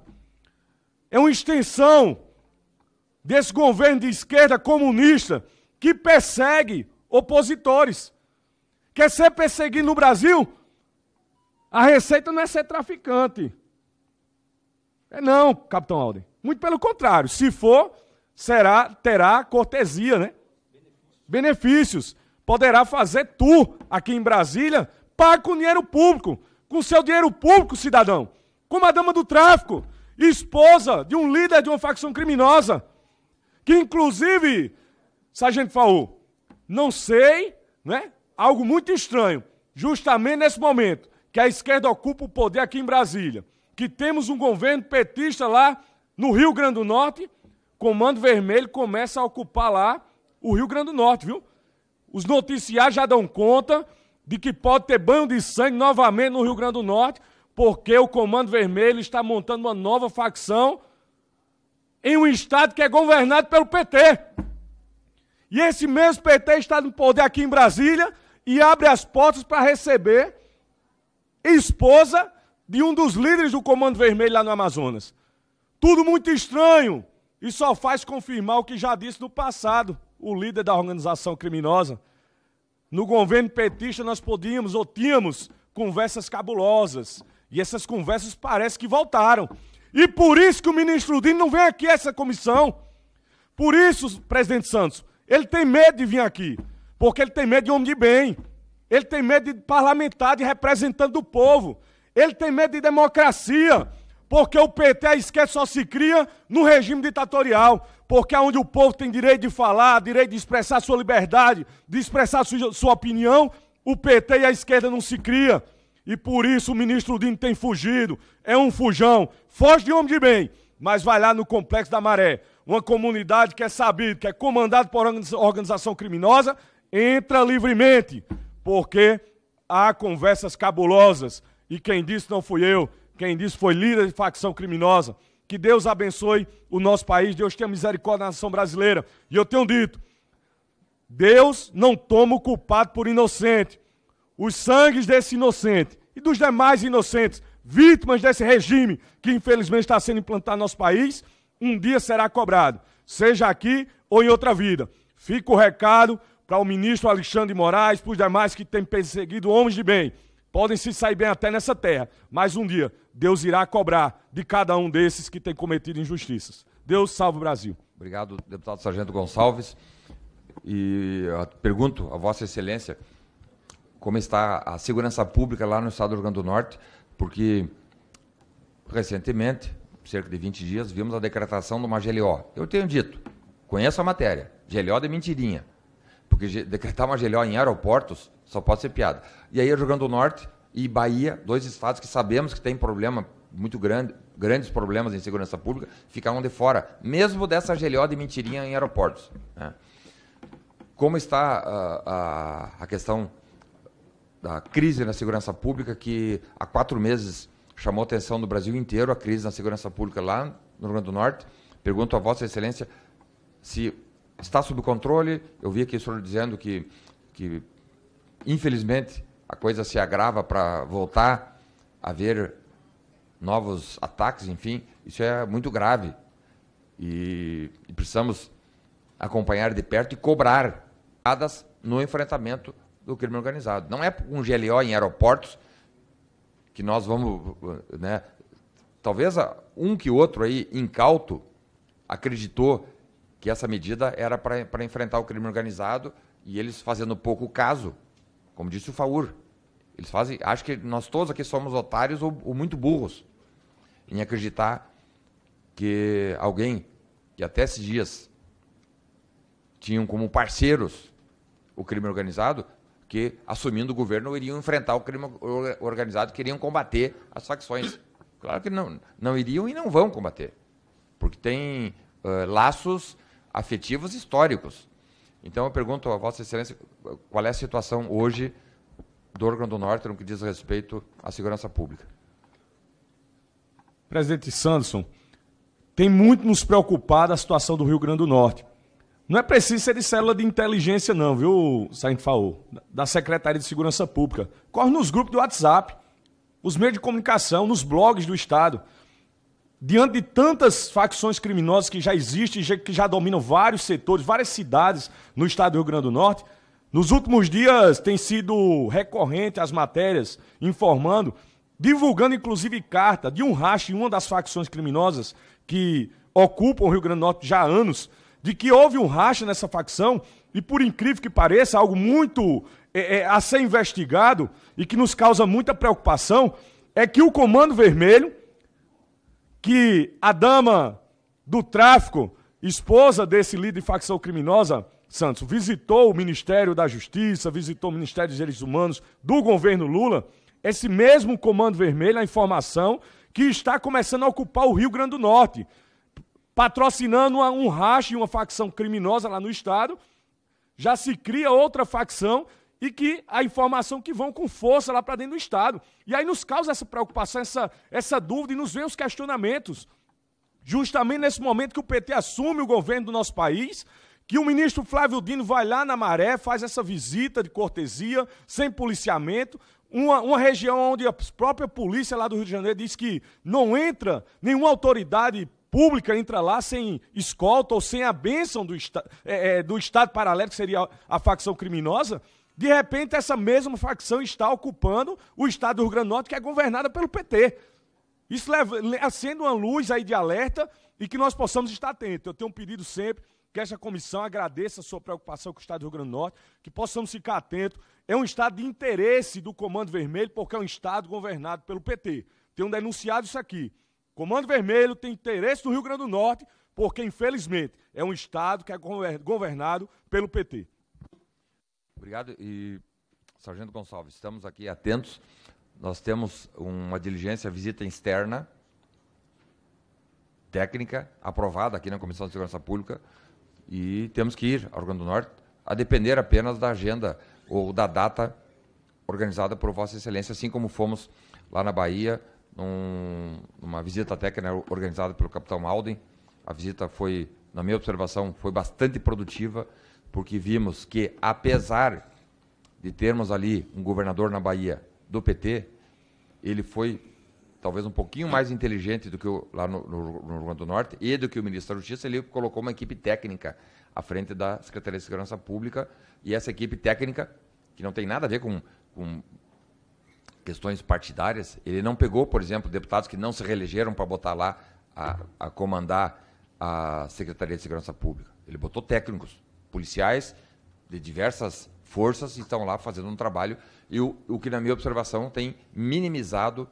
É uma extensão desse governo de esquerda comunista que persegue opositores. Quer ser perseguido no Brasil? A receita não é ser traficante. Não, Capitão Alden. Muito pelo contrário. Se for, terá cortesia, né? Benefícios. Poderá fazer tour aqui em Brasília, paga com dinheiro público. Com seu dinheiro público, cidadão. Como a dama do tráfico, esposa de um líder de uma facção criminosa, que inclusive, Sargento Faú, não sei, né? Algo muito estranho, justamente nesse momento, que a esquerda ocupa o poder aqui em Brasília, que temos um governo petista lá no Rio Grande do Norte, Comando Vermelho começa a ocupar lá o Rio Grande do Norte, viu? Os noticiários já dão conta de que pode ter banho de sangue novamente no Rio Grande do Norte, porque o Comando Vermelho está montando uma nova facção em um estado que é governado pelo PT. E esse mesmo PT está no poder aqui em Brasília e abre as portas para receber esposa de um dos líderes do Comando Vermelho lá no Amazonas. Tudo muito estranho e só faz confirmar o que já disse no passado o líder da organização criminosa. No governo petista nós podíamos ou tínhamos conversas cabulosas. E essas conversas parece que voltaram. E por isso que o ministro Dino não vem aqui a essa comissão. Por isso, presidente Santos, ele tem medo de vir aqui. Porque ele tem medo de homem de bem. Ele tem medo de parlamentar, de representante do povo. Ele tem medo de democracia. Porque o PT, a esquerda, só se cria no regime ditatorial. Porque é onde o povo tem direito de falar, direito de expressar sua liberdade, de expressar sua opinião, o PT e a esquerda não se cria. E por isso o ministro Dino tem fugido. É um fujão. Foge de homem de bem, mas vai lá no Complexo da Maré. Uma comunidade que é sabida, que é comandada por organização criminosa, entra livremente. Porque há conversas cabulosas. E quem disse não fui eu. Quem disse foi líder de facção criminosa. Que Deus abençoe o nosso país, Deus tenha misericórdia da nação brasileira. E eu tenho dito, Deus não toma o culpado por inocente. Os sangues desse inocente e dos demais inocentes, vítimas desse regime que infelizmente está sendo implantado no nosso país, um dia será cobrado, seja aqui ou em outra vida. Fica o recado para o ministro Alexandre de Moraes, para os demais que têm perseguido homens de bem. Podem se sair bem até nessa terra, mas um dia Deus irá cobrar de cada um desses que tem cometido injustiças. Deus salve o Brasil. Obrigado, deputado Sargento Gonçalves. E pergunto a Vossa Excelência como está a segurança pública lá no estado do Rio Grande do Norte, porque recentemente, cerca de 20 dias, vimos a decretação de uma GLO. Eu tenho dito, conheço a matéria, GLO de mentirinha, porque decretar uma GLO em aeroportos só pode ser piada. E aí Rio Grande do Norte e Bahia, 2 estados que sabemos que têm problema muito grande, grandes problemas em segurança pública, ficaram de fora, mesmo dessa GLO de mentirinha em aeroportos, né? Como está a questão da crise na segurança pública, que há 4 meses chamou a atenção do Brasil inteiro, a crise na segurança pública lá no Rio Grande do Norte? Pergunto a Vossa Excelência se está sob controle. Eu vi aqui o senhor dizendo que infelizmente, a coisa se agrava para voltar a haver novos ataques, enfim, isso é muito grave. E precisamos acompanhar de perto e cobrar no enfrentamento do crime organizado. Não é um GLO em aeroportos que nós vamos, né, talvez um que outro aí, incauto, acreditou que essa medida era para enfrentar o crime organizado e eles fazendo pouco caso, como disse o Faur, eles fazem, acho que nós todos aqui somos otários ou muito burros em acreditar que alguém que até esses dias tinham como parceiros o crime organizado, que, assumindo o governo, iriam enfrentar o crime organizado, queriam combater as facções. Claro que não iriam e não vão combater, porque tem laços afetivos históricos. Então, eu pergunto a Vossa Excelência qual é a situação hoje do Rio Grande do Norte no que diz respeito à segurança pública. Presidente Sanderson, tem muito nos preocupado a situação do Rio Grande do Norte. Não é preciso ser de célula de inteligência não, viu, Sargento Faur? Da Secretaria de Segurança Pública. Corre nos grupos do WhatsApp, os meios de comunicação, nos blogs do Estado. Diante de tantas facções criminosas que já existem, que já dominam vários setores, várias cidades no estado do Rio Grande do Norte, nos últimos dias tem sido recorrente as matérias informando, divulgando inclusive carta de um racha em uma das facções criminosas que ocupam o Rio Grande do Norte já há anos, de que houve um racha nessa facção e, por incrível que pareça, algo muito a ser investigado e que nos causa muita preocupação, é que o Comando Vermelho, que a dama do tráfico, esposa desse líder de facção criminosa, Santos, visitou o Ministério da Justiça, visitou o Ministério dos Direitos Humanos do governo Lula, esse mesmo Comando Vermelho, a informação que está começando a ocupar o Rio Grande do Norte, patrocinando um racha e uma facção criminosa lá no estado, já se cria outra facção e que a informação que vão com força lá para dentro do estado. E aí nos causa essa preocupação, essa dúvida e nos vem os questionamentos. Justamente nesse momento que o PT assume o governo do nosso país, que o ministro Flávio Dino vai lá na Maré, faz essa visita de cortesia, sem policiamento, uma região onde a própria polícia lá do Rio de Janeiro diz que não entra nenhuma autoridade pública, entra lá sem escolta ou sem a bênção do Estado paralelo, que seria a facção criminosa. De repente, essa mesma facção está ocupando o estado do Rio Grande do Norte, que é governada pelo PT. Isso acende uma luz aí de alerta e que nós possamos estar atentos. Eu tenho um pedido sempre que essa comissão agradeça a sua preocupação com o estado do Rio Grande do Norte, que possamos ficar atentos. É um estado de interesse do Comando Vermelho, porque é um estado governado pelo PT. Tenho denunciado isso aqui. Comando Vermelho tem interesse no Rio Grande do Norte, porque, infelizmente, é um estado que é governado pelo PT. Obrigado. E, Sargento Gonçalves, estamos aqui atentos. Nós temos uma diligência, visita externa, técnica, aprovada aqui na Comissão de Segurança Pública, e temos que ir ao Rio Grande do Norte, a depender apenas da agenda ou da data organizada por Vossa Excelência, assim como fomos lá na Bahia, numa visita técnica organizada pelo capitão Alden. A visita foi, na minha observação, foi bastante produtiva, porque vimos que, apesar de termos ali um governador na Bahia do PT, ele foi talvez um pouquinho mais inteligente do que lá no Rio Grande do Norte e do que o ministro da Justiça. Ele colocou uma equipe técnica à frente da Secretaria de Segurança Pública, e essa equipe técnica, que não tem nada a ver com questões partidárias, ele não pegou, por exemplo, deputados que não se reelegeram para botar lá a comandar a Secretaria de Segurança Pública. Ele botou técnicos, policiais de diversas forças que estão lá fazendo um trabalho, e o que, na minha observação, tem minimizado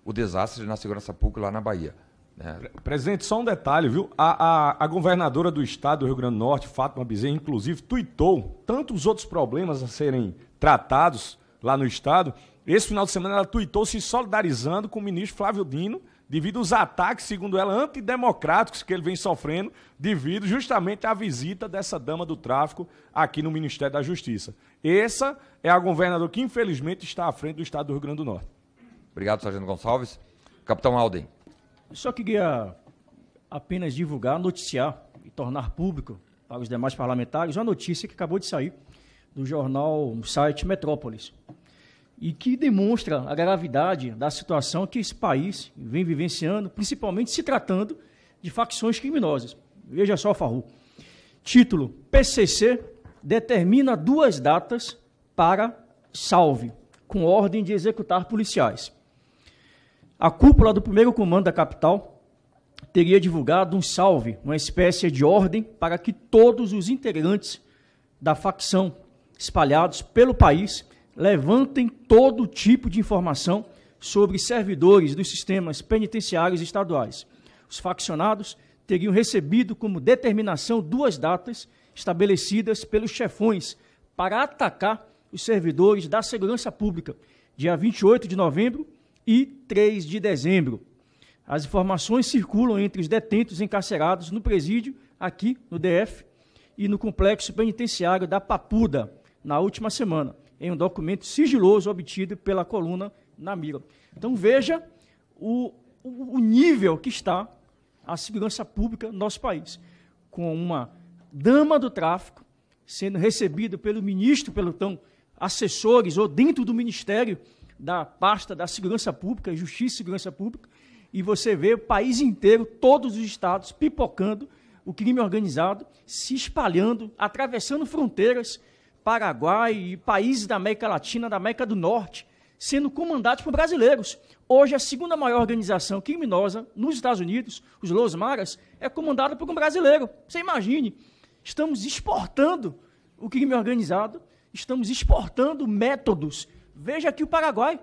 o desastre na segurança pública lá na Bahia. Né? Presidente, só um detalhe, viu? A governadora do estado do Rio Grande do Norte, Fátima Bezerra, inclusive, tuitou tantos outros problemas a serem tratados lá no estado. Esse final de semana ela tuitou se solidarizando com o ministro Flávio Dino, devido aos ataques, segundo ela, antidemocráticos que ele vem sofrendo, devido justamente à visita dessa dama do tráfico aqui no Ministério da Justiça. Essa é a governadora que, infelizmente, está à frente do estado do Rio Grande do Norte. Obrigado, Sargento Gonçalves. Capitão Alden. Eu só queria apenas divulgar, noticiar e tornar público para os demais parlamentares uma notícia que acabou de sair do jornal, no site Metrópolis, e que demonstra a gravidade da situação que esse país vem vivenciando, principalmente se tratando de facções criminosas. Veja só, Farru. Título: PCC determina 2 datas para salve, com ordem de executar policiais. A cúpula do primeiro comando da capital teria divulgado um salve, uma espécie de ordem para que todos os integrantes da facção espalhados pelo país levantem todo tipo de informação sobre servidores dos sistemas penitenciários estaduais. Os faccionados teriam recebido como determinação 2 datas estabelecidas pelos chefões para atacar os servidores da segurança pública, dia 28 de novembro e 3 de dezembro. As informações circulam entre os detentos encarcerados no presídio, aqui no DF, e no complexo penitenciário da Papuda, na última semana, em um documento sigiloso obtido pela coluna na Mira. Então veja o nível que está a segurança pública no nosso país, com uma dama do tráfico sendo recebida pelo ministro, pelo tão assessores ou dentro do Ministério da pasta da Segurança Pública, Justiça e Segurança Pública, e você vê o país inteiro, todos os estados, pipocando o crime organizado, se espalhando, atravessando fronteiras, Paraguai e países da América Latina, da América do Norte, sendo comandados por brasileiros. Hoje, a segunda maior organização criminosa nos Estados Unidos, os Los Maras, é comandada por um brasileiro. Você imagine, estamos exportando o crime organizado, estamos exportando métodos. Veja aqui o Paraguai,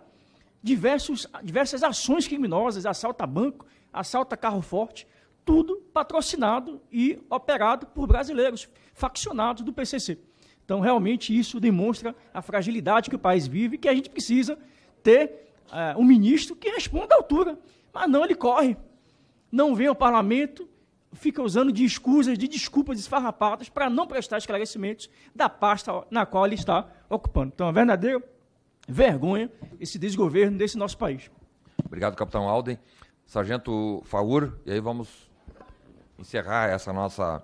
diversas ações criminosas, assalto a banco, assalto a carro forte, tudo patrocinado e operado por brasileiros, faccionados do PCC. Então, realmente, isso demonstra a fragilidade que o país vive e que a gente precisa ter um ministro que responda à altura. Mas não, ele corre, não vem ao parlamento, fica usando de escusas, de desculpas esfarrapadas para não prestar esclarecimentos da pasta na qual ele está ocupando. Então, é uma verdadeira vergonha esse desgoverno desse nosso país. Obrigado, capitão Alden. Sargento Faur, e aí vamos encerrar essa nossa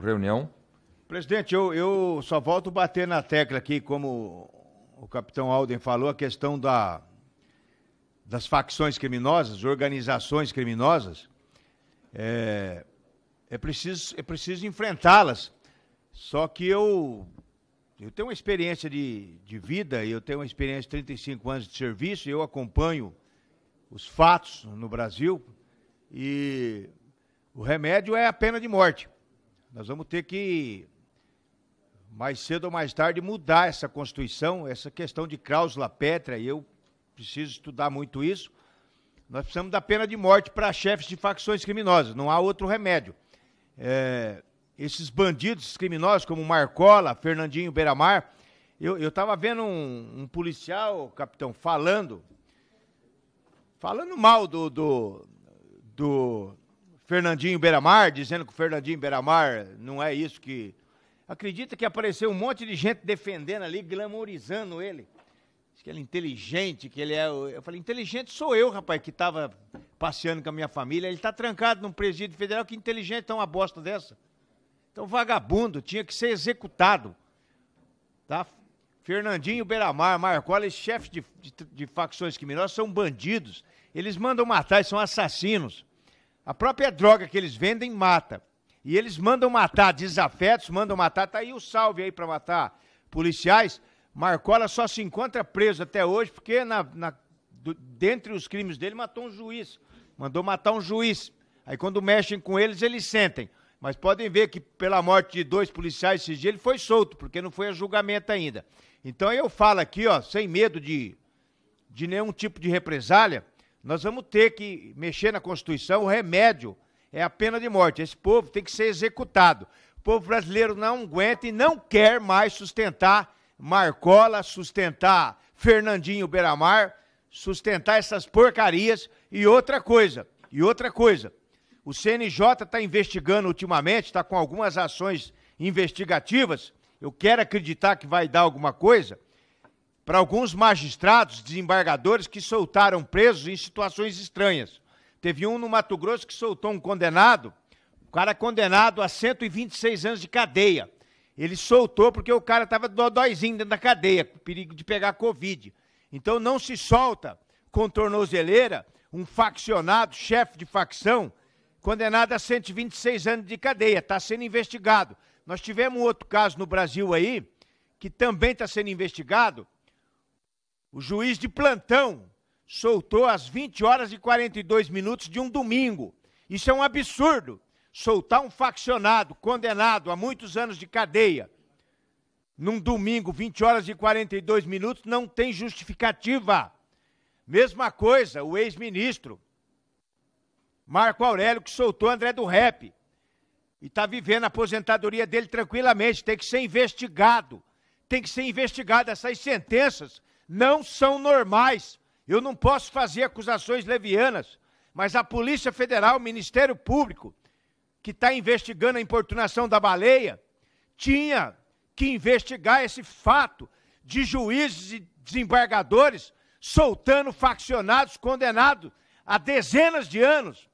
reunião. Presidente, eu só volto a bater na tecla aqui, como o capitão Alden falou, a questão das facções criminosas, organizações criminosas. É preciso enfrentá-las. Só que eu tenho uma experiência de vida, eu tenho uma experiência de 35 anos de serviço, eu acompanho os fatos no Brasil, e o remédio é a pena de morte. Nós vamos ter que, mais cedo ou mais tarde, mudar essa Constituição, essa questão de cláusula pétrea, e eu preciso estudar muito isso. Nós precisamos da pena de morte para chefes de facções criminosas, não há outro remédio. Esses bandidos criminosos, como Marcola, Fernandinho Beiramar, eu estava vendo um policial, capitão, falando mal do Fernandinho Beiramar, dizendo que o Fernandinho Beiramar não é isso que... Acredita que apareceu um monte de gente defendendo ali, glamourizando ele. que ele é inteligente, que ele é... Eu falei, inteligente sou eu, rapaz, que estava passeando com a minha família. Ele está trancado num presídio federal, que inteligente é uma bosta dessa. Então, vagabundo, tinha que ser executado. Tá? Fernandinho Beiramar, Marcola, esses chefes de facções criminosas são bandidos. Eles mandam matar, eles são assassinos. A própria droga que eles vendem mata. E eles mandam matar desafetos, mandam matar, tá aí o salve aí para matar policiais. Marcola só se encontra preso até hoje porque dentre os crimes dele matou um juiz. Mandou matar um juiz. Aí quando mexem com eles, eles sentem. Mas podem ver que pela morte de 2 policiais esses dias ele foi solto, porque não foi a julgamento ainda. Então eu falo aqui, ó, sem medo de nenhum tipo de represália, nós vamos ter que mexer na Constituição, o remédio é a pena de morte. Esse povo tem que ser executado. O povo brasileiro não aguenta e não quer mais sustentar Marcola, sustentar Fernandinho Beiramar, sustentar essas porcarias e outra coisa, o CNJ está investigando ultimamente, está com algumas ações investigativas, eu quero acreditar que vai dar alguma coisa, para alguns magistrados, desembargadores que soltaram presos em situações estranhas. Teve um no Mato Grosso que soltou um condenado, o cara condenado a 126 anos de cadeia. Ele soltou porque o cara estava dodóizinho dentro da cadeia, com perigo de pegar Covid. Então não se solta com tornozeleira um faccionado, chefe de facção, condenado a 126 anos de cadeia, está sendo investigado. Nós tivemos um outro caso no Brasil aí, que também está sendo investigado. O juiz de plantão soltou às 20 horas e 42 minutos de um domingo. Isso é um absurdo. Soltar um faccionado condenado a muitos anos de cadeia num domingo, 20 horas e 42 minutos, não tem justificativa. Mesma coisa, o ex-ministro Marco Aurélio, que soltou André do Rep e está vivendo a aposentadoria dele tranquilamente, tem que ser investigado. Tem que ser investigado. Essas sentenças não são normais. Eu não posso fazer acusações levianas, mas a Polícia Federal, o Ministério Público, que está investigando a importunação da baleia, tinha que investigar esse fato de juízes e desembargadores soltando faccionados condenados a dezenas de anos,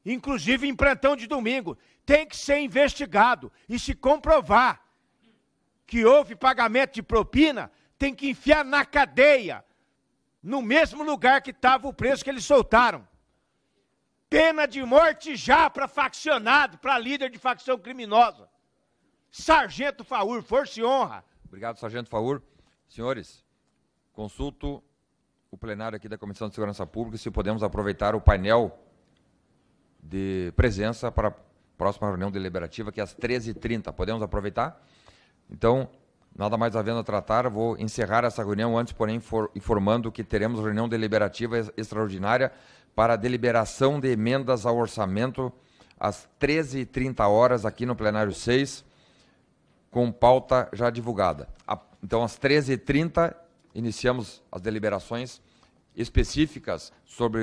inclusive em plantão de domingo. Tem que ser investigado e se comprovar que houve pagamento de propina, tem que enfiar na cadeia, no mesmo lugar que estava o preso que eles soltaram. Pena de morte já para faccionado, para líder de facção criminosa. Sargento Faur, força e honra. Obrigado, Sargento Faur. Senhores, consulto o plenário aqui da Comissão de Segurança Pública se podemos aproveitar o painel de presença para a próxima reunião deliberativa, que é às 13h30. Podemos aproveitar? Então, nada mais havendo a tratar, vou encerrar essa reunião, antes, porém, informando que teremos reunião deliberativa extraordinária para a deliberação de emendas ao orçamento às 13h30 aqui no plenário 6, com pauta já divulgada. Então, às 13h30, iniciamos as deliberações específicas sobre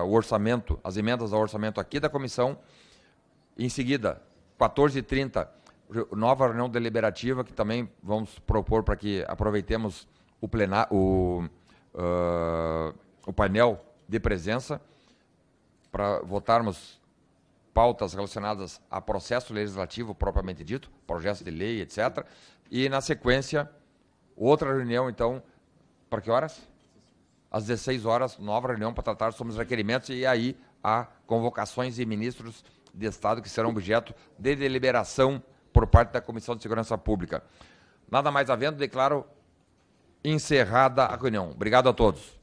o orçamento, as emendas ao orçamento aqui da comissão. Em seguida, 14h30, nova reunião deliberativa, que também vamos propor para que aproveitemos o painel de presença para votarmos pautas relacionadas a processo legislativo propriamente dito, projetos de lei, etc. E, na sequência, outra reunião, então, para que horas? Às 16 horas, nova reunião para tratar sobre os requerimentos, e aí há convocações de ministros de Estado que serão objeto de deliberação por parte da Comissão de Segurança Pública. Nada mais havendo, declaro encerrada a reunião. Obrigado a todos.